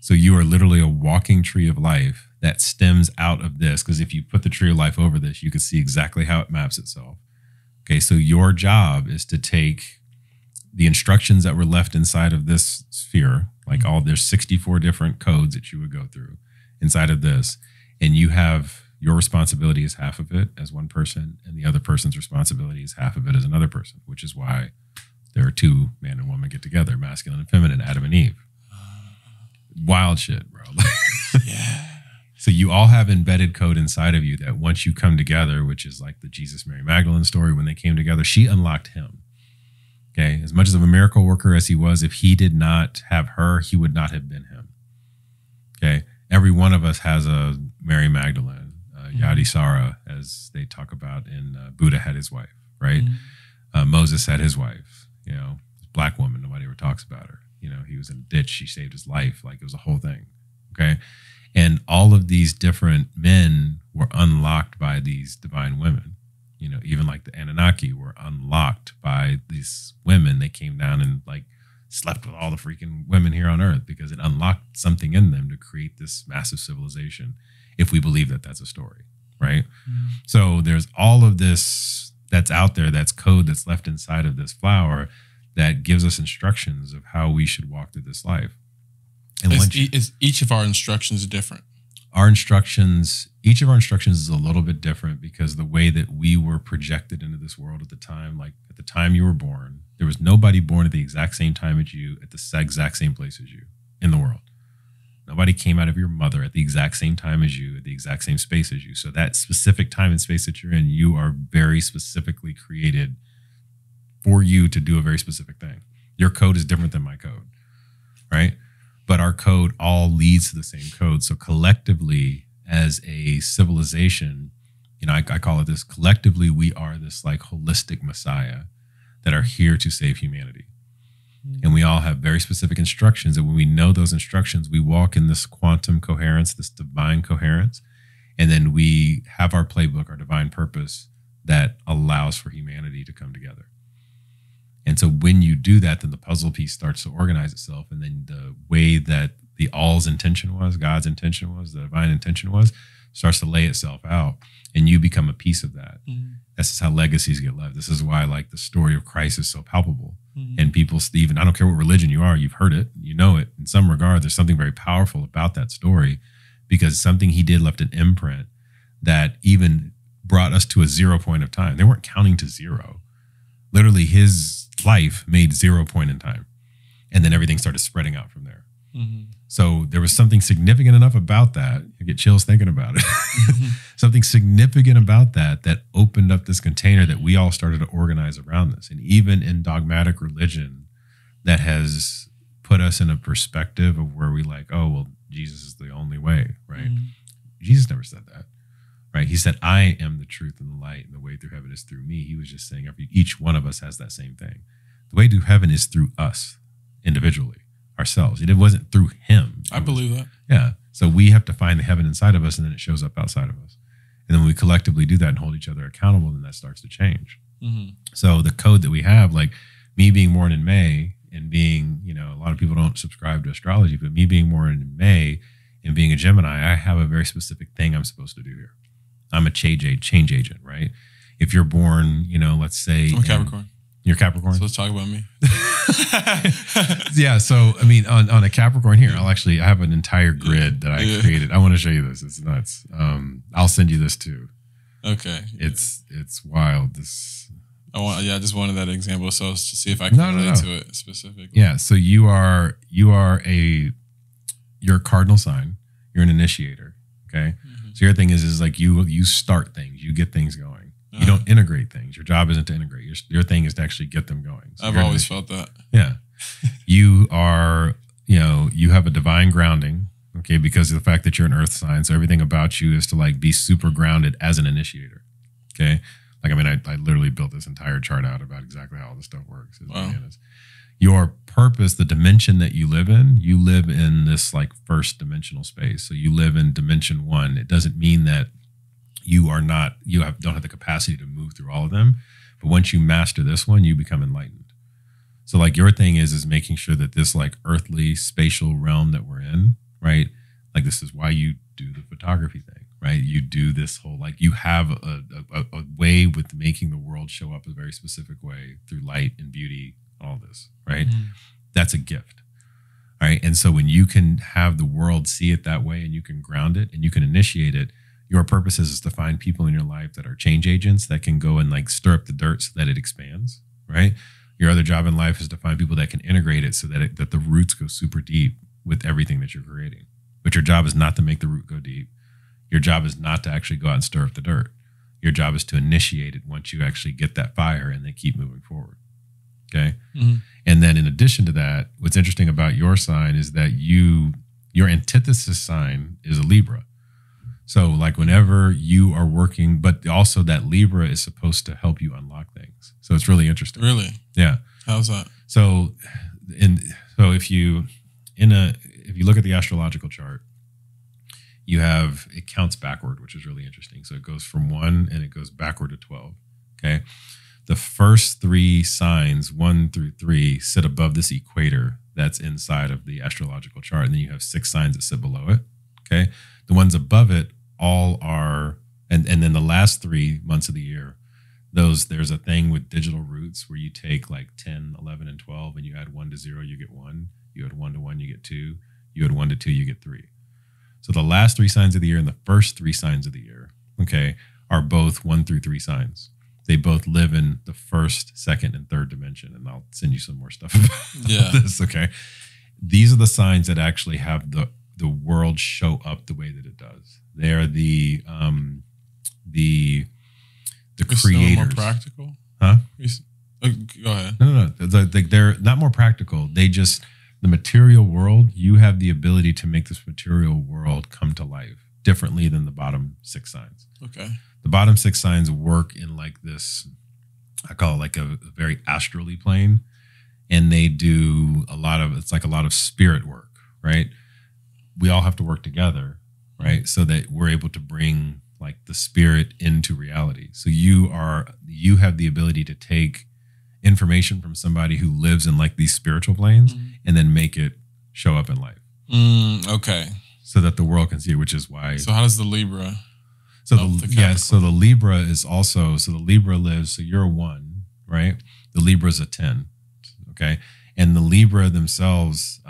So you are literally a walking tree of life that stems out of this, because if you put the tree of life over this, you can see exactly how it maps itself. Okay, so your job is to take the instructions that were left inside of this sphere, like there's 64 different codes that you would go through inside of this, and your responsibility is half of it as one person, and the other person's responsibility is half of it as another person, which is why there are 2 man and woman get together, masculine and feminine, Adam and Eve. Wild shit, bro. Yeah. So you all have embedded code inside of you that once you come together, which is like the Jesus Mary Magdalene story, when they came together, she unlocked him. Okay. As much of a miracle worker as he was, if he did not have her, he would not have been him. Okay. Every one of us has a Mary Magdalene, Yadi Sarah, as they talk about in Buddha had his wife, right? Moses had his wife, black woman, nobody ever talks about her. He was in a ditch, she saved his life. Like it was a whole thing. Okay. And all of these different men were unlocked by these divine women. Even like the Anunnaki were unlocked by these women. They came down and like slept with all the freaking women here on Earth because it unlocked something in them to create this massive civilization, if we believe that that's a story, right? So there's all of this that's out there, that's code that's left inside of this flower that gives us instructions of how we should walk through this life. And Is each of our instructions different? Each of our instructions is a little bit different because the way that we were projected into this world at the time, like at the time you were born, there was nobody born at the exact same time as you, at the exact same place as you in the world. Nobody came out of your mother at the exact same time as you, at the exact same space as you. So that specific time and space that you're in, you are very specifically created for you to do a very specific thing. Your code is different than my code, right? But our code all leads to the same code. So collectively, as a civilization, I call it this, collectively, we are this like holistic messiah that are here to save humanity. And we all have very specific instructions. And when we know those instructions, we walk in this quantum coherence, this divine coherence. And then we have our playbook, our divine purpose that allows for humanity to come together. And so when you do that, then the puzzle piece starts to organize itself. And then the way that the all's intention was, God's intention was, the divine intention was, starts to lay itself out. And you become a piece of that. This is how legacies get left. This is why like the story of Christ is so palpable. And people, even, I don't care what religion you are, you've heard it, you know it. In some regard, there's something very powerful about that story because something he did left an imprint that even brought us to a 0 point of time. They weren't counting to zero. Literally, his life made 0 point in time. And then everything started spreading out from there. So there was something significant enough about that. I get chills thinking about it. Something significant about that opened up this container that we all started to organize around this. And even in dogmatic religion, that has put us in a perspective of where we like, oh, well, Jesus is the only way, right? Jesus never said that, right? He said, I am the truth and the light, and the way through heaven is through me. He was just saying each one of us has that same thing. The way to heaven is through us individually. Ourselves. It wasn't through him. I believe that. Yeah. So we have to find the heaven inside of us and then it shows up outside of us. And then when we collectively do that and hold each other accountable, then that starts to change. So the code that we have, like me being born in May and being, a lot of people don't subscribe to astrology, but me being born in May and being a Gemini, I have a very specific thing I'm supposed to do here. I'm a change agent, right? If you're born, let's say I'm Capricorn. You're Capricorn? So let's talk about me. Yeah. So, on a Capricorn here, I have an entire grid that I created. I want to show you this. It's nuts. I'll send you this too. Okay. It's wild. I just wanted that example. So to see if I can relate to it specifically. Yeah. So you're a cardinal sign. You're an initiator. Okay. So your thing is like you start things, you get things going. You don't integrate things. Your job isn't to integrate. Your thing is to actually get them going. So I've always felt that. Yeah. You are, you have a divine grounding, okay, because of the fact that you're an earth sign. So everything about you is to like be super grounded as an initiator. Okay. Like, I literally built this entire chart out about exactly how all this stuff works. Wow. Your purpose, the dimension that you live in this like first dimensional space. So you live in dimension 1. It doesn't mean that don't have the capacity to move through all of them. But once you master this one, you become enlightened. So like your thing is making sure that this like earthly spatial realm that we're in, right? Like this is why you do the photography thing, right? You do this whole, like you have a way with making the world show up a very specific way through light and beauty, all this, right? That's a gift. All right. And so when you can have the world see it that way and you can ground it and you can initiate it, your purpose is to find people in your life that are change agents that can go and like stir up the dirt so that it expands, right? Your other job in life is to find people that can integrate it so that that the roots go super deep with everything that you're creating. But your job is not to make the root go deep. Your job is not to actually go out and stir up the dirt. Your job is to initiate it once you actually get that fire and then keep moving forward. Okay. And then in addition to that, what's interesting about your sign is that your antithesis sign is a Libra. So like whenever you are working, but also that Libra is supposed to help you unlock things. So it's really interesting. Really? Yeah. How's that? So if you look at the astrological chart, it counts backward, which is really interesting. So it goes from 1 and it goes backward to 12. Okay. The first 3 signs, 1 through 3, sit above this equator that's inside of the astrological chart. And then you have 6 signs that sit below it. Okay. The ones above it all are, and then the last 3 months of the year, There's a thing with digital roots where you take like 10, 11, and 12 and you add 1 to 0, you get 1. You add 1 to 1, you get 2. You add 1 to 2, you get 3. So the last 3 signs of the year and the first 3 signs of the year, okay, are both 1 through 3 signs. They both live in the first, second, and third dimension. And I'll send you some more stuff about this, okay? These are the signs that actually have the world show up the way that it does. They are the creators. More practical? Huh? Go ahead. No. They're not more practical. They just, the material world, you have the ability to make this material world come to life differently than the bottom 6 signs. Okay. The bottom 6 signs work in like this, I call it like a very astrally plane. And they do it's like a lot of spirit work, right? We all have to work together, right? So that we're able to bring like the spirit into reality. So you have the ability to take information from somebody who lives in like these spiritual planes and then make it show up in life. Okay. So that the world can see it, which is why. So how does the Libra? So the Libra is also, so the Libra lives, so you're a 1, right? The Libra is a 10, okay? And the Libra themselves,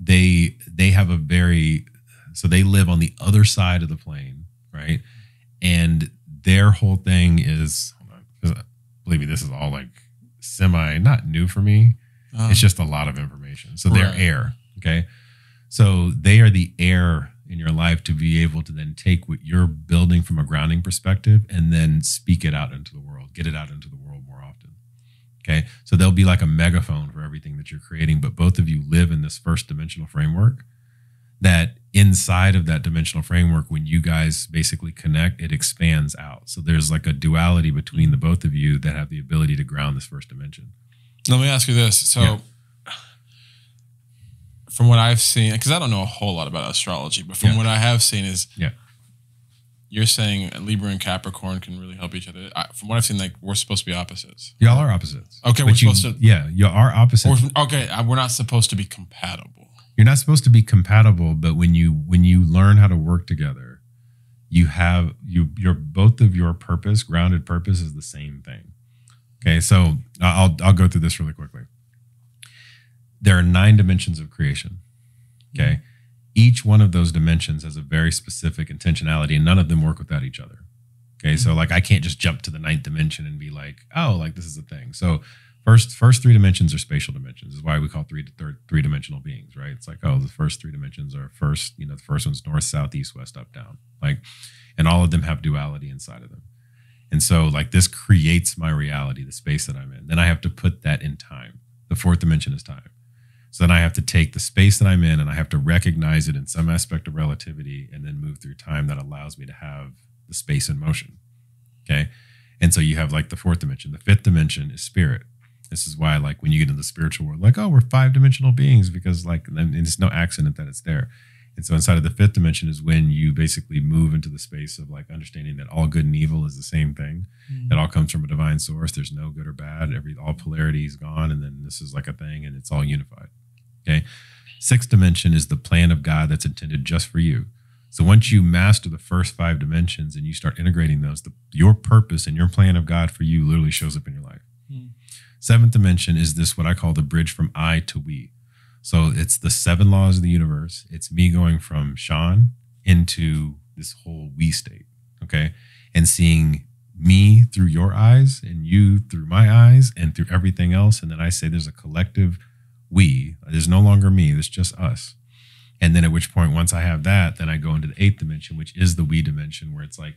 they have a very, so they live on the other side of the plane, right? And their whole thing is, believe me, this is all like not new for me. It's just a lot of information. So they're air, okay? So they are the air in your life to be able to then take what you're building from a grounding perspective and then speak it out into the world, get it out into the world more often. Okay. So they'll be like a megaphone for everything that you're creating, but both of you live in this first dimensional framework that inside of that dimensional framework, when you guys basically connect, it expands out. So there's like a duality between the both of you that have the ability to ground this first dimension. Let me ask you this. So from what I've seen, because I don't know a whole lot about astrology, but from what I have seen is you're saying Libra and Capricorn can really help each other. From what I've seen, like we're supposed to be opposites. Y'all are opposites. Okay, we're supposed to. Yeah, you are opposites. We're not supposed to be compatible. You're not supposed to be compatible, but when you learn how to work together, you're both of your purpose, grounded purpose, is the same thing. Okay, so I'll go through this really quickly. There are 9 dimensions of creation. Okay. Each one of those dimensions has a very specific intentionality, and none of them work without each other. Okay. So like I can't just jump to the 9th dimension and be like, oh, like this is a thing. So first 3 dimensions are spatial dimensions. This is why we call 3-dimensional beings, right? It's like, oh, the first 3 dimensions are the first one's north, south, east, west, up, down. Like, and all of them have duality inside of them. And so like this creates my reality, the space that I'm in. Then I have to put that in time. The 4th dimension is time. So then I have to take the space that I'm in and I have to recognize it in some aspect of relativity and then move through time that allows me to have the space in motion. Okay. And so you have like the 4th dimension. The 5th dimension is spirit. This is why like when you get into the spiritual world, like, oh, we're 5-dimensional beings because like, and it's no accident that it's there. And so inside of the 5th dimension is when you basically move into the space of like understanding that all good and evil is the same thing. It all comes from a divine source. There's no good or bad. All polarity is gone. And then this is like a thing and it's all unified. Okay. 6th dimension is the plan of God that's intended just for you. So once you master the first 5 dimensions and you start integrating those, your purpose and your plan of God for you literally shows up in your life. 7th dimension is this, what I call the bridge from I to we. So it's the 7 laws of the universe. It's me going from Sean into this whole we state. Okay. And seeing me through your eyes and you through my eyes and through everything else. And then I say there's a collective we. There's no longer me. There's just us. And then at which point, once I have that, then I go into the 8th dimension, which is the we dimension, where it's like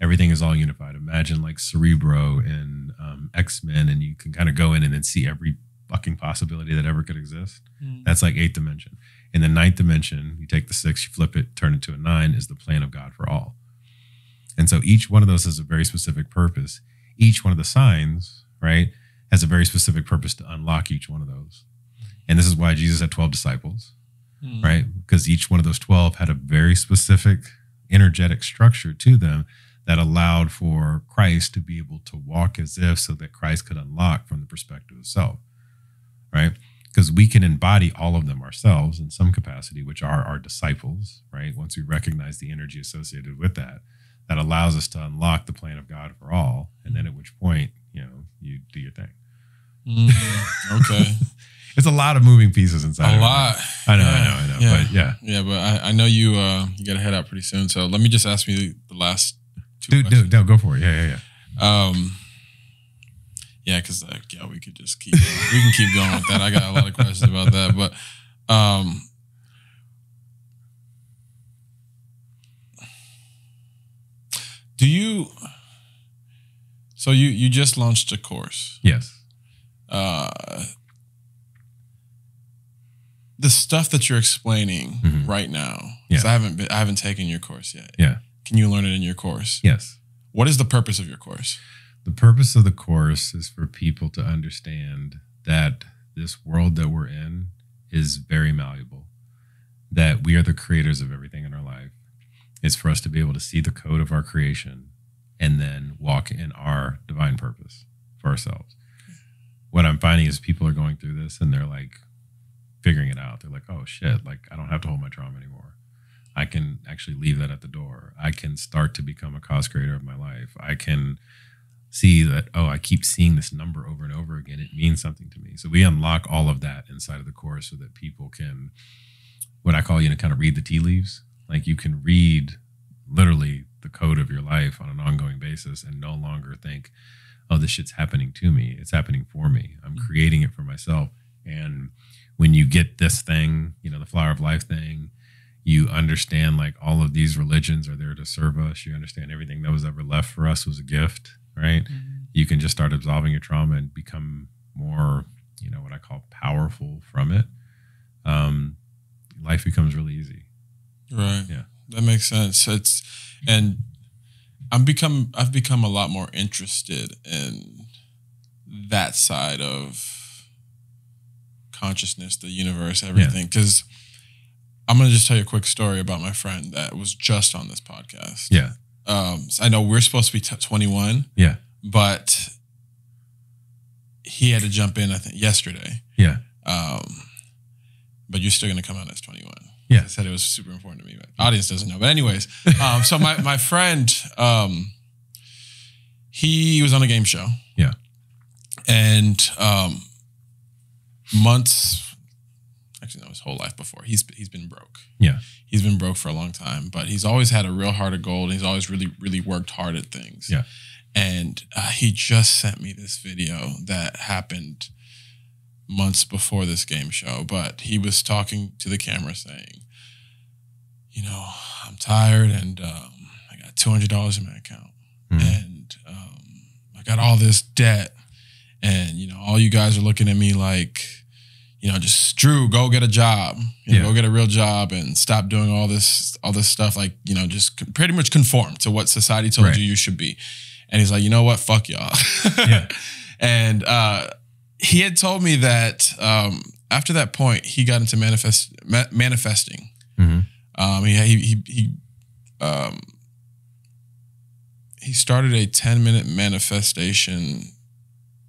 everything is all unified. Imagine like Cerebro and X-Men, and you can kind of go in and then see every fucking possibility that ever could exist. That's like 8th dimension. In the 9th dimension, you take the 6, you flip it, turn it to a 9, is the plan of God for all. And so each one of those has a very specific purpose. Each one of the signs, right, has a very specific purpose to unlock each one of those. And this is why Jesus had 12 disciples, right? Because each one of those 12 had a very specific energetic structure to them that allowed for Christ to be able to walk as if, so that Christ could unlock from the perspective of self, right? Because we can embody all of them ourselves in some capacity, which are our disciples, right? Once we recognize the energy associated with that, that allows us to unlock the plan of God for all. And then at which point, you do your thing. Okay. It's a lot of moving pieces inside. A lot. I know. Yeah. But yeah. Yeah, but I know you got to head out pretty soon. So let me just ask you the last two questions. No, go for it. Yeah. Yeah, because we could just we can keep going with that. I got a lot of questions about that, but do you? So you just launched a course. Yes. The stuff that you're explaining right now, because I haven't taken your course yet. Yeah. Can you learn it in your course? Yes. What is the purpose of your course? The purpose of the course is for people to understand that this world that we're in is very malleable, that we are the creators of everything in our life. It's for us to be able to see the code of our creation and then walk in our divine purpose for ourselves. What I'm finding is people are going through this and they're like figuring it out. They're like, oh shit, like I don't have to hold my trauma anymore. I can actually leave that at the door. I can start to become a cause creator of my life. I can see that, oh, I keep seeing this number over and over again. It means something to me. So we unlock all of that inside of the course so that people can, what I call, kind of read the tea leaves. Like you can read literally the code of your life on an ongoing basis and no longer think, oh, this shit's happening to me. It's happening for me. I'm creating it for myself. And when you get this thing, the flower of life thing, you understand like all of these religions are there to serve us. You understand everything that was ever left for us was a gift, right? You can just start absolving your trauma and become more, what I call powerful from it. Life becomes really easy. Right. Yeah. That makes sense. I've become a lot more interested in that side of consciousness, the universe, everything. Because I'm going to just tell you a quick story about my friend that was just on this podcast. Yeah. I know we're supposed to be 21. Yeah. But he had to jump in, I think, yesterday. Yeah. But you're still going to come out as 21. Yeah. I said it was super important to me. But audience doesn't know. But anyways, so my friend, he was on a game show. Yeah. And his whole life before, he's been broke. Yeah. He's been broke for a long time, but he's always had a real heart of gold. And he's always really, really worked hard at things. Yeah. And he just sent me this video that happened months before this game show, but he was talking to the camera saying, I'm tired and I got $200 in my account and I got all this debt and, all you guys are looking at me like, just Drew, go get a job, go get a real job and stop doing all this stuff. Like, just pretty much conform to what society told you should be. And he's like, you know what? Fuck y'all. Yeah. And he had told me that after that point, he got into manifesting. He started a 10-minute manifestation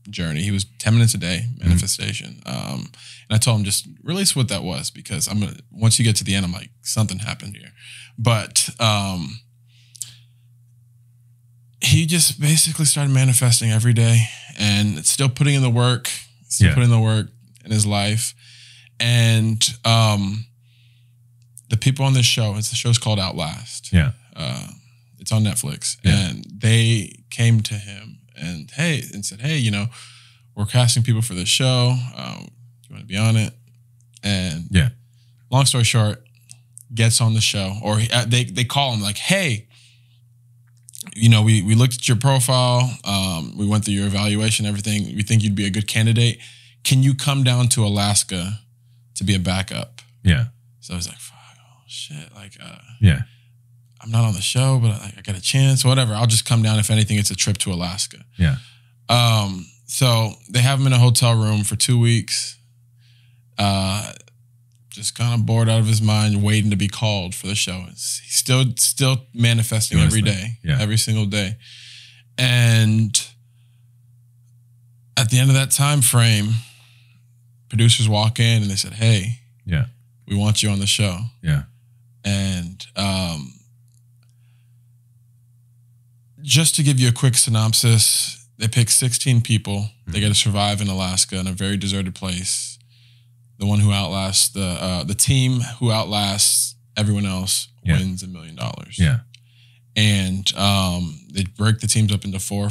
journey. He was 10 minutes a day manifestation. And I told him just release what that was because once you get to the end, I'm like, something happened here. But he just basically started manifesting every day and still putting in the work, putting the work in his life. And the people on this show, the show's called Outlast. Yeah. It's on Netflix. Yeah. And they came to him and said, hey, we're casting people for this show. You want to be on it? And long story short, gets on the show, or they call him like, hey, we looked at your profile. We went through your evaluation, everything. We think you'd be a good candidate. Can you come down to Alaska to be a backup? Yeah. So I was like, fuck, oh shit. Like, I'm not on the show, but I got a chance, whatever. I'll just come down. If anything, it's a trip to Alaska. Yeah. So they have him in a hotel room for 2 weeks. Just kind of bored out of his mind, waiting to be called for the show. He's still manifesting every day, every single day. And at the end of that time frame, producers walk in and they said, hey, we want you on the show. Yeah. And Just to give you a quick synopsis, they pick 16 people. They got to survive in Alaska in a very deserted place. The one who outlasts the team who outlasts everyone else wins $1 million. Yeah. And they break the teams up into four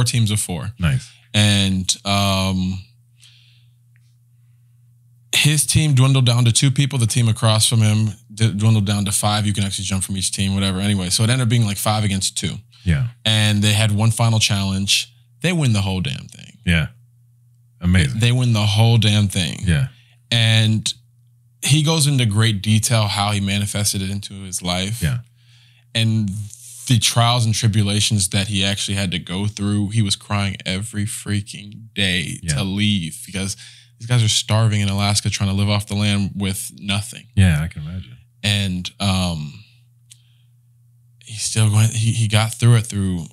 teams of four. Nice. And his team dwindled down to 2 people. The team across from him dwindled down to 5. You can actually jump from each team, whatever. Anyway, so it ended up being like 5 against 2. Yeah. And they had one final challenge. They win the whole damn thing. Yeah. Amazing. They win the whole damn thing. Yeah. And he goes into great detail how he manifested it into his life. Yeah. And the trials and tribulations that he actually had to go through. He was crying every freaking day to leave because these guys are starving in Alaska trying to live off the land with nothing. Yeah, I can imagine. And he's still going, he got through it through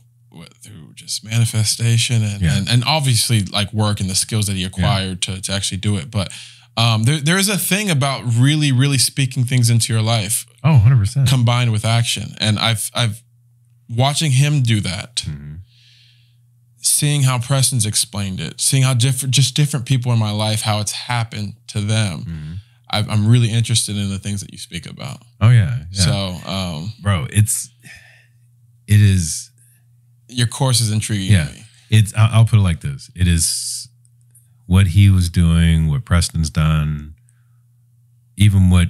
just manifestation and obviously like work and the skills that he acquired to actually do it. But there is a thing about really, really speaking things into your life. Oh, 100%. Combined with action. And I've watching him do that, seeing how Preston's explained it, seeing how different people in my life, how it's happened to them. I'm really interested in the things that you speak about. Oh yeah. So, bro, it is. Your course is intriguing to me. I'll put it like this. It is what he was doing, what Preston's done, even what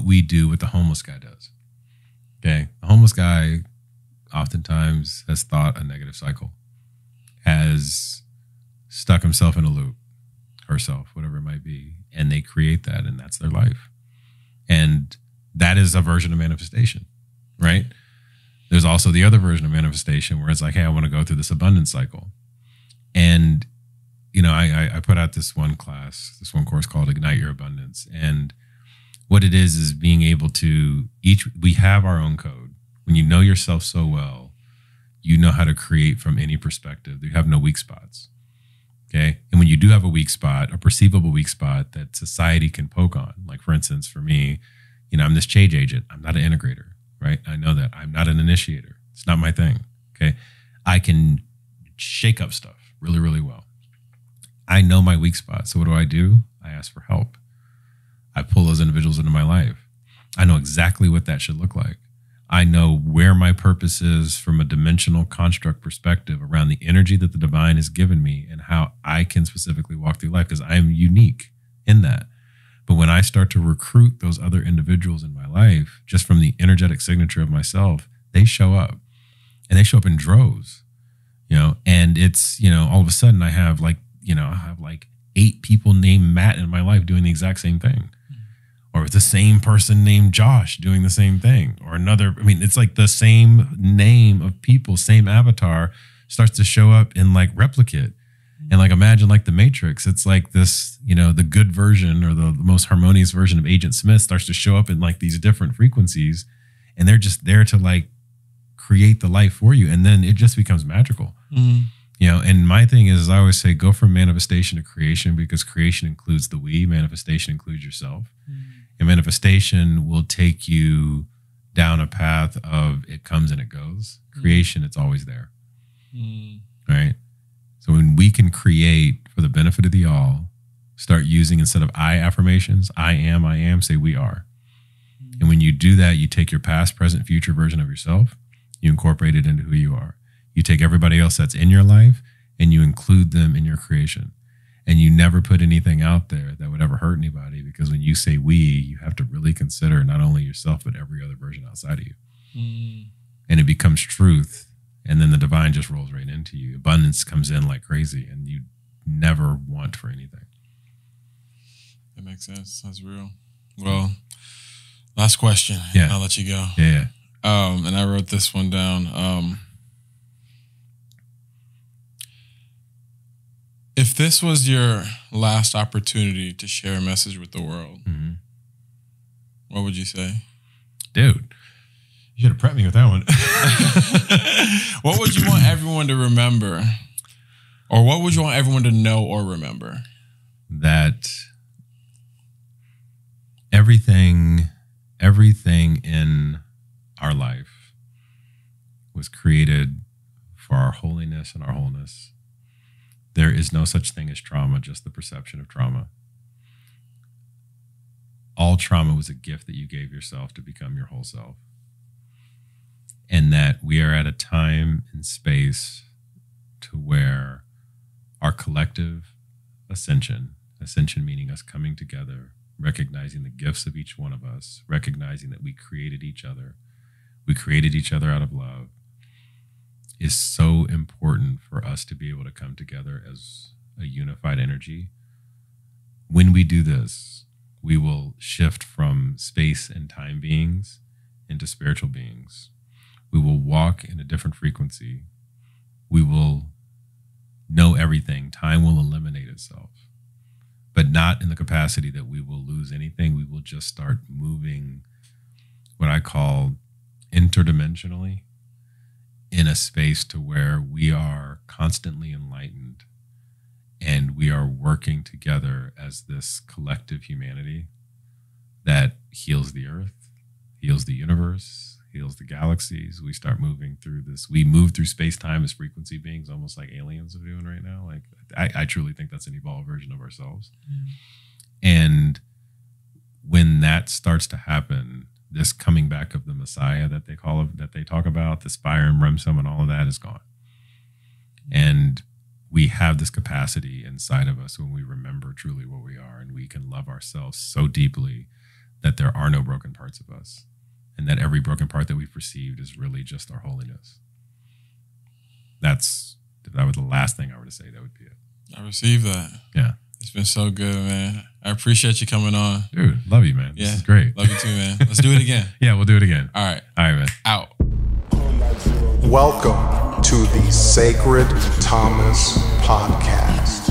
we do, what the homeless guy does. Okay. The homeless guy oftentimes has thought a negative cycle, has stuck himself in a loop, herself, whatever it might be, and they create that, and that's their life. And that is a version of manifestation, right? There's also the other version of manifestation where it's like, hey, I want to go through this abundance cycle. And, you know, I put out this one course called Ignite Your Abundance. And what it is being able to we have our own code. When you know yourself so well, you know how to create from any perspective. You have no weak spots. Okay. And when you do have a weak spot, a perceivable weak spot that society can poke on, like for instance, for me, you know, I'm this change agent. I'm not an integrator, right? I know that. I'm not an initiator. It's not my thing. Okay. I can shake up stuff really, really well. I know my weak spot. So what do? I ask for help. I pull those individuals into my life. I know exactly what that should look like. I know where my purpose is from a dimensional construct perspective around the energy that the divine has given me and how I can specifically walk through life because I'm unique in that. But when I start to recruit those other individuals in my life, just from the energetic signature of myself, they show up and they show up in droves, you know, and it's, you know, all of a sudden I have like 8 people named Matt in my life doing the exact same thing. Or it's the same person named Josh doing the same thing, or another. I mean, it's like the same name of people, same avatar starts to show up in like replicate. And like, imagine like the Matrix. It's like this, you know, the good version or the most harmonious version of Agent Smith starts to show up in like these different frequencies, and they're just there to like create the life for you. And then it just becomes magical. You know, and my thing is, I always say, go from manifestation to creation, because creation includes the we, manifestation includes yourself. And manifestation will take you down a path of it comes and it goes. Creation, it's always there. Right? So when we can create for the benefit of the all, start using, instead of I affirmations, I am, say we are. And when you do that, you take your past, present, future version of yourself, you incorporate it into who you are. You take everybody else that's in your life and you include them in your creation. And you never put anything out there that would ever hurt anybody, because when you say we, you have to really consider not only yourself, but every other version outside of you. And it becomes truth. And then the divine just rolls right into you. Abundance comes in like crazy, and you never want for anything. That makes sense. That's real. Well, last question. Yeah. I'll let you go. Yeah. And I wrote this one down. If this was your last opportunity to share a message with the world, what would you say? Dude, you should have prepped me with that one. What would you want everyone to remember? Or what would you want everyone to know or remember? That everything in our life was created for our holiness and our wholeness. There is no such thing as trauma, just the perception of trauma. All trauma was a gift that you gave yourself to become your whole self. And that we are at a time and space to where our collective ascension meaning us coming together, recognizing the gifts of each one of us, recognizing that we created each other out of love, is so important for us to be able to come together as a unified energy. When we do this, we will shift from space and time beings into spiritual beings. We will walk in a different frequency. We will know everything. Time will eliminate itself, but not in the capacity that we will lose anything. We will just start moving what I call interdimensionally in a space to where we are constantly enlightened and we are working together as this collective humanity that heals the earth, heals the universe, heals the galaxies. We start moving through this. We move through space-time as frequency beings, almost like aliens are doing right now. Like I truly think that's an evolved version of ourselves. Mm. And when that starts to happen, this coming back of the Messiah that they talk about, this fire and brimstone and all of that is gone. And we have this capacity inside of us when we remember truly what we are, and we can love ourselves so deeply that there are no broken parts of us, and that every broken part that we've perceived is really just our holiness. If that was the last thing I were to say, that would be it. I received that. Yeah. It's been so good, man. I appreciate you coming on. Dude, love you, man. Yeah. This is great. Love you too, man. Let's do it again. Yeah, we'll do it again. All right. All right, man. Out. Welcome to the Sacred Thomas Podcast.